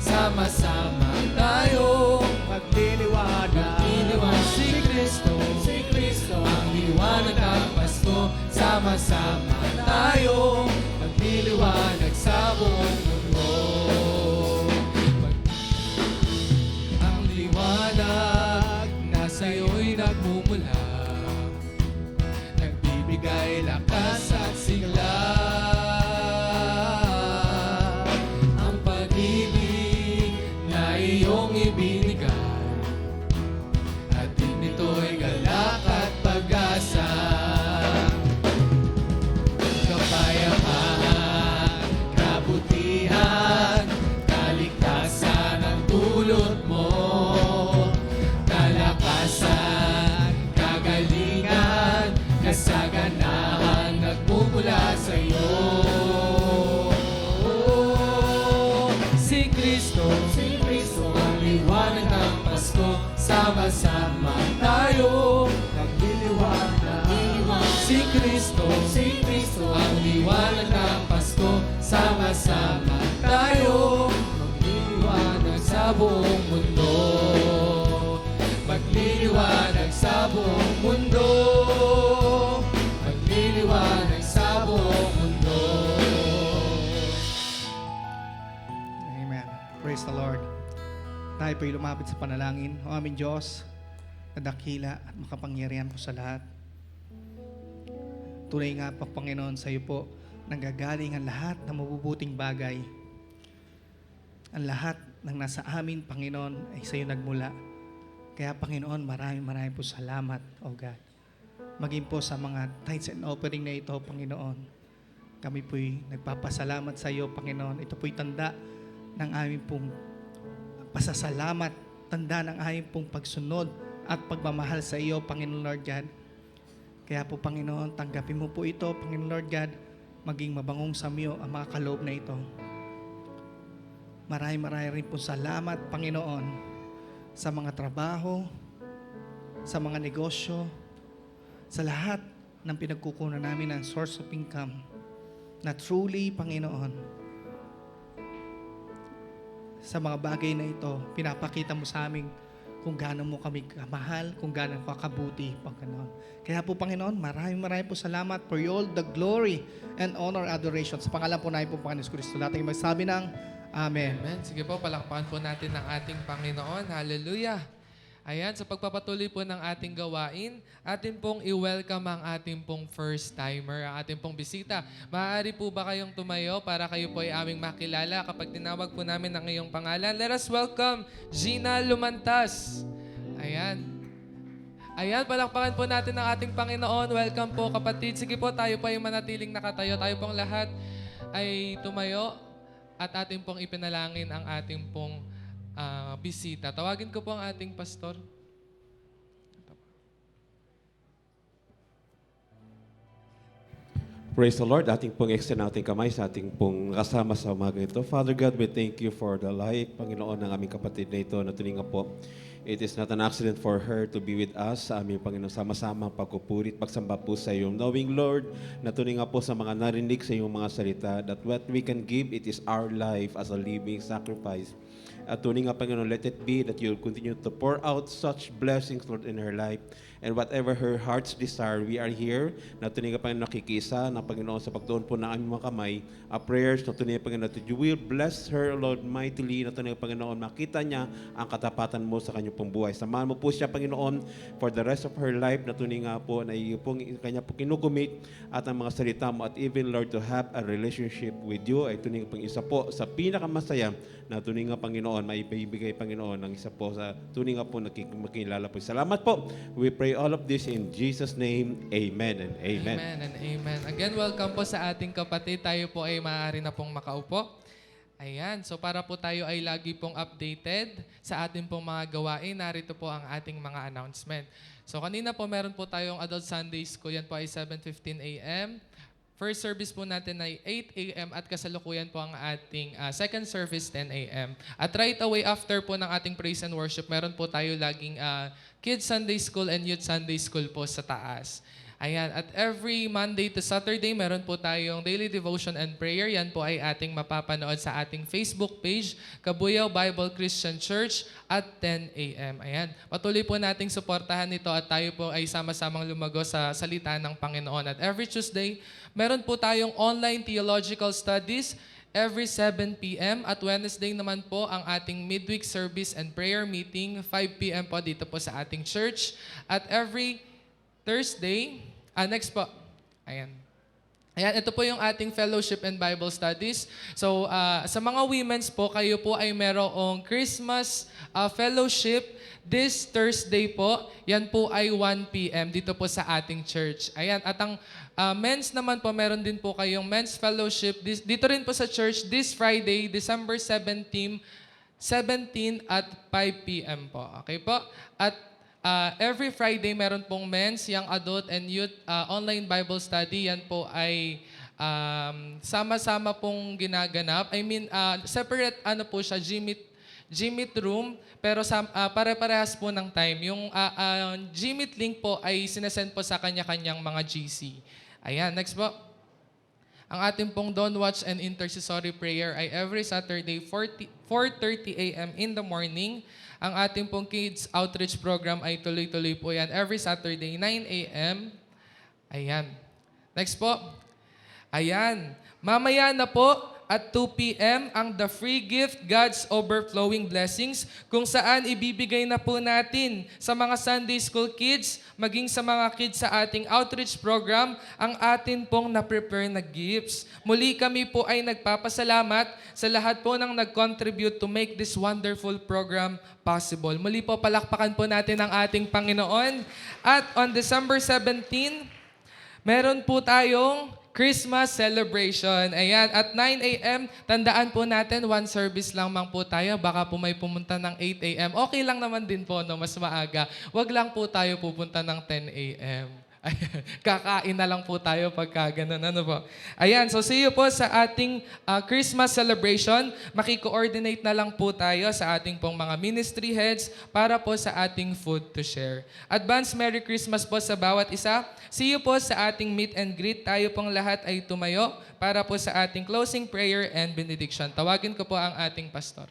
Sama-sama tayo magliliwanag. Si Kristo, ang liwanag ng Pasko. Sama-sama tayo magliliwanag sa buong mundo. Ang liwanag na sa'yo'y nagmumula, nagbibigay lakas at sigla. Iyong ibinigay, atin nito'y galak at pag-asa. Kapayapaan, kabutihan, kaligtasan ang dulot mo. Kalakasan, kagalingan, kasaganahan nagmumula sa'yo. Si Kristo, ang liwanag ng Pasko. Sama-sama tayo nagliliwanag. Si Kristo, ang liwanag ng Pasko. Sama-sama tayo magliliwanag sa buong mundo. Magliliwanag sa buong mundo. Magliliwanag sa buong mundo. Praise the Lord. Tayo po'y lumapit sa panalangin. O aming Diyos, na dakila at makapangyarihan po sa lahat. Tunay nga po, Panginoon, sa iyo po nanggagaling ang lahat ng mabubuting bagay. Ang lahat ng nasa amin, Panginoon, ay sa iyo nagmula. Kaya, Panginoon, maraming po salamat, O God. Maging po sa mga tithes and offering na ito, Panginoon. Kami po'y nagpapasalamat sa iyo, Panginoon. Ito po'y tanda ng aming pong pasasalamat, tanda ng aming pong pagsunod at pagmamahal sa iyo, Panginoon Lord God. Kaya po, Panginoon, tanggapin mo po ito, Panginoon Lord God, maging mabangong sa iyo ang mga kaloob na ito. Maraming rin po salamat, Panginoon, sa mga trabaho, sa mga negosyo, sa lahat ng pinagkukunan namin ng source of income na truly, Panginoon, sa mga bagay na ito. Pinapakita mo sa amin kung gaano mo kami kamahal, kung gaano ka kabuti, Panginoon. Kaya po, Panginoon, maraming po salamat for all the glory and honor, adoration. Sa pangalan po namin po, Panginoon Kristo, lahat ay magsabi ng Amen. Amen. Sige po, palakpakan po natin ang ating Panginoon. Hallelujah. Ayan, sa pagpapatuloy po ng ating gawain, atin pong i-welcome ang ating pong first timer, ang ating pong bisita. Maaari po ba kayong tumayo para kayo po ay aming makilala kapag tinawag po namin ang iyong pangalan? Let us welcome Gina Lumantas. Ayan. Ayan, palakpakan po natin ang ating Panginoon. Welcome po kapatid. Sige po, tayo po ay manatiling nakatayo. Tayo pong lahat ay tumayo at ating pong ipinalangin ang ating pong bisita. Tawagin ko po ang ating pastor. Praise the Lord. Ating pong extend natin kamay sa ating pong kasama sa umaga ito. Father God, we thank you for the life, Panginoon, ng aming kapatid na ito na tulingan po. It is not an accident for her to be with us sa aming Panginoon, sama-sama pagkupurit, pagsamba po sa iyo. Knowing, Lord, na tulingan po sa mga narinig sa iyong mga salita, that what we can give, it is our life as a living sacrifice. At tuloy nga, Panginoon, let it be that you'll continue to pour out such blessings, Lord, in her life. And whatever her heart's desire, we are here. Na tuloy nga, Panginoon, nakikisa na, Panginoon, sa pagtuon po ng aming mga kamay, prayers, na tuloy nga, Panginoon, that you will bless her, Lord, mightily. Na tuloy nga, Panginoon, makita niya ang katapatan mo sa kanyang pong buhay. Samahan mo po siya, Panginoon, for the rest of her life, na tuloy nga po, na kanya po kinugumit at ang mga salita mo, at even, Lord, to have a relationship with you, ay tuloy nga, pang isa po sa pinakamasaya na tunay nga, Panginoon, maibibigay, Panginoon, ng isa po sa tunay nga po makikilala po. Salamat po. We pray all of this in Jesus' name. Amen and amen. Amen and amen. Again, welcome po sa ating kapatid. Tayo po ay maaari na pong makaupo. Ayan. So para po tayo ay lagi pong updated sa ating pong mga gawain, narito po ang ating mga announcement. So kanina po meron po tayong Adult Sunday School. Yan po ay 7:15 a.m. First service po natin ay 8 a.m. at kasalukuyan po ang ating second service 10 a.m. At right away after po ng ating praise and worship, meron po tayo laging Kids Sunday School and Youth Sunday School po sa taas. Ayan, at every Monday to Saturday, meron po tayong daily devotion and prayer. Yan po ay ating mapapanood sa ating Facebook page, Kabuyaw Bible Christian Church at 10 a.m. Ayan, patuloy po nating suportahan ito at tayo po ay sama-samang lumago sa salita ng Panginoon. At every Tuesday, meron po tayong online theological studies every 7 p.m. At Wednesday naman po ang ating midweek service and prayer meeting, 5 p.m. po dito po sa ating church. At every Thursday, next po, ayan. Ayan, ito po yung ating fellowship and Bible studies. So, sa mga women's po, kayo po ay merong Christmas fellowship this Thursday po. Yan po ay 1 p.m. dito po sa ating church. Ayan, at ang men's naman po, meron din po kayong men's fellowship dito rin po sa church this Friday, December 17 at 5 p.m. po. Okay po? At every Friday, meron pong men's, young adult, and youth online Bible study. Yan po ay sama-sama pong ginaganap. I mean, separate po siya, Gmeet room, pero pare-parehas po ng time. Yung Gmeet link po ay sinesend po sa kanya-kanyang mga GC. Ayan, next po. Ang ating pong Dawn Watch and Intercessory Prayer ay every Saturday, 4:30 a.m. in the morning. Ang ating pong Kids Outreach Program ay tuloy-tuloy po yan every Saturday, 9 a.m. Ayan. Next po. Ayan. Mamaya na po at 2 p.m. ang The Free Gift, God's Overflowing Blessings, kung saan ibibigay na po natin sa mga Sunday School kids, maging sa mga kids sa ating outreach program, ang atin pong na-prepare na gifts. Muli kami po ay nagpapasalamat sa lahat po ng nag-contribute to make this wonderful program possible. Muli po, palakpakan po natin ang ating Panginoon. At on December 17, meron po tayong Christmas celebration. Ayan, at 9 a.m., tandaan po natin, one service lang po tayo. Baka po may pumunta ng 8 a.m. Okay lang naman din po, no? Mas maaga. Wag lang po tayo pupunta ng 10 a.m. Ayan, kakain na lang po tayo pagka ganun. Ano po? Ayan, so see you po sa ating Christmas celebration. Maki-coordinate na lang po tayo sa ating pong mga ministry heads para po sa ating food to share. Advance Merry Christmas po sa bawat isa. See you po sa ating meet and greet. Tayo pong lahat ay tumayo para po sa ating closing prayer and benediction. Tawagin ko po ang ating pastor.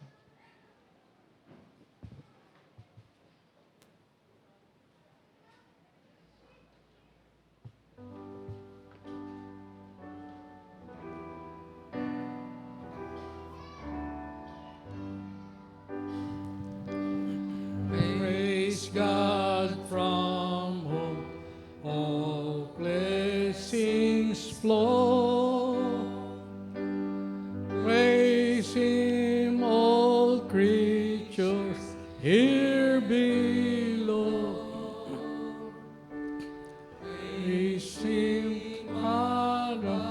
here below. Praising Father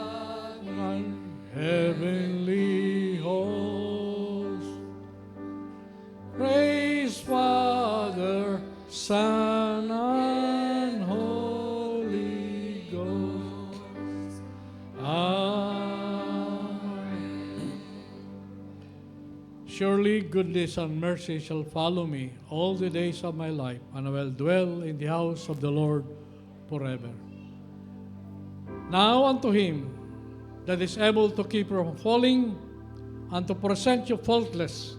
and heavenly host. Praise Father, Son, and Holy Ghost. Amen. Surely goodness and mercy shall follow me all the days of my life, and I will dwell in the house of the Lord forever. Now unto him that is able to keep you from falling, and to present you faultless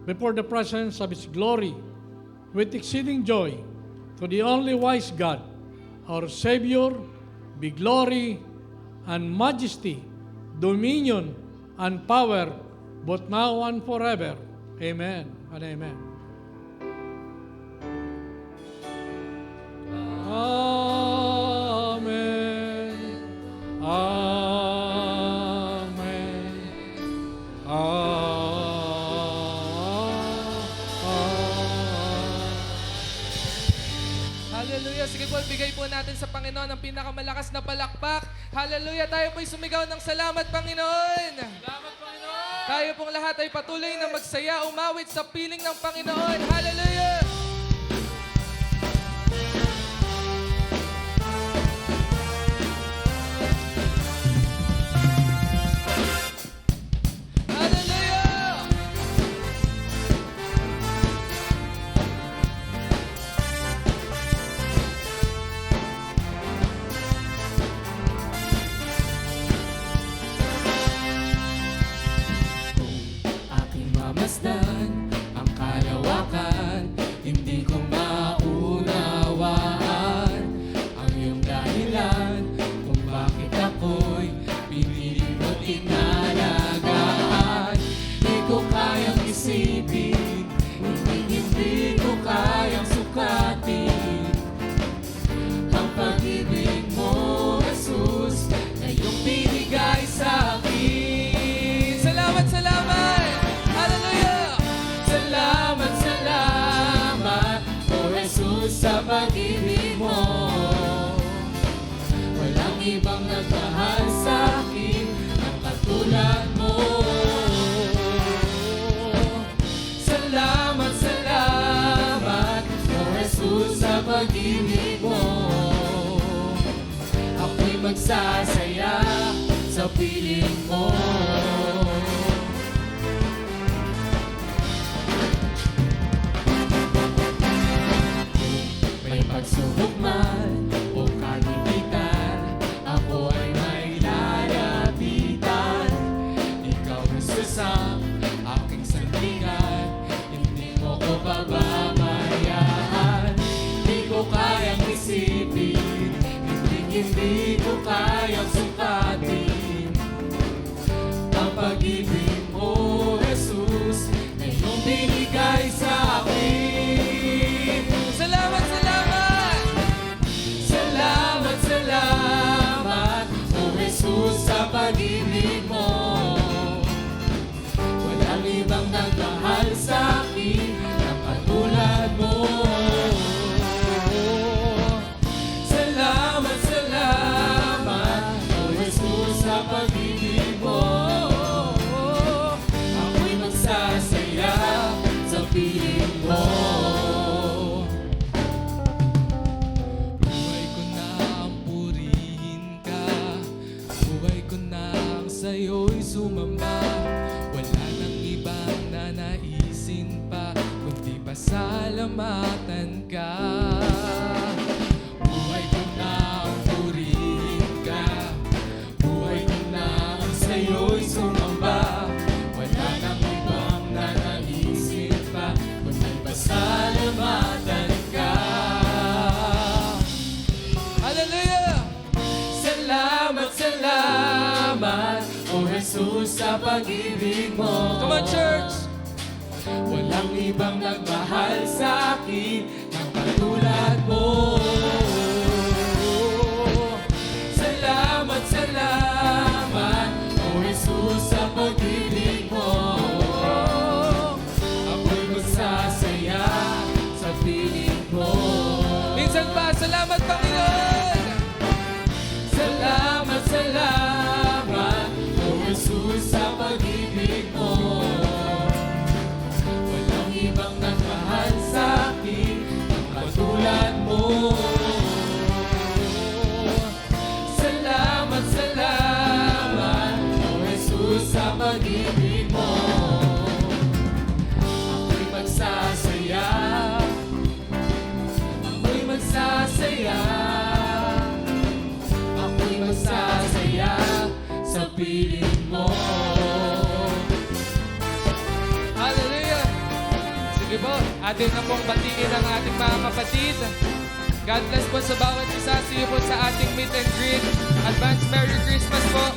before the presence of his glory with exceeding joy, to the only wise God, our Savior, be glory and majesty, dominion and power, both now and forever. Amen and amen. Amen. Amen. Hallelujah. Sige po, bigay po natin sa Panginoon ang pinakamalakas na palakpak. Hallelujah. Tayo po'y sumigaw ng salamat, Panginoon. Salamat, Panginoon. Tayo pong lahat ay patuloy na magsaya, umawit sa piling ng Panginoon. Hallelujah. Hallelujah. Aking mamasdan ang kalawakan, hindi ko maunawaan ang iyong dahilan kung bakit ako'y pinili mo't inalagaan. Di ko kayang isipin, hindi ko kayang sukatin ang pag-ibig mo, Jesus, na iyong binigay sa akin. Salamat, salamat. Hallelujah. Salamat, salamat, O Jesus, sa pag-ibig mo. Walang ibang nagmahal sa akin ang katulad mo. Salamat, salamat, O Jesus, sa pag-ibig mo. Ako'y magsasaya sa piling mo. May pagsubok man o kalimitan, ako ay may lalapitan. Ikaw, Jesus, ang aking sandigan, hindi mo ko pababayaan. Di ko kayang isipin, hindi ko kayang sukatin ang pag-ibig mo, Jesus, na iyong binigay sa akin. Salamat, salamat. Salamat, salamat, O Jesus, sa pag-ibig mo. Walang ibang nagmahal sa akin na katulad mo. Salamat, salamat, O Jesus, sa pag-ibig mo. Ako'y magsasaya sa piling mo. Buhay ko na ang purihin ka. Buhay ko na ang sa'yo'y sumamba. Wala nang ibang nanaisin pa, kundi pasalamatan ka. Buhay ko na ang purihin ka. Buhay ko na ang sa'yo'y sumamba. Wala nang ibang nanaisin pa, kundi pasalamatan ka. Hallelujah. Salamat, salamat, O Jesus, sa pag-ibig mo. Come on, church. Walang ibang nagmahal sa akin ng katulad mo. Salamat, salamat, O Jesus, sa pag-ibig mo. Ako'y magsasaya magsasaya. Ako'y magsasaya. Ako'y magsasaya sa piling mo. Hallelujah! Sige po, atin na pong batiin ang ating mga kapatid. God bless po sa bawat isa. See you po sa ating meet and greet. Advance Merry Christmas po.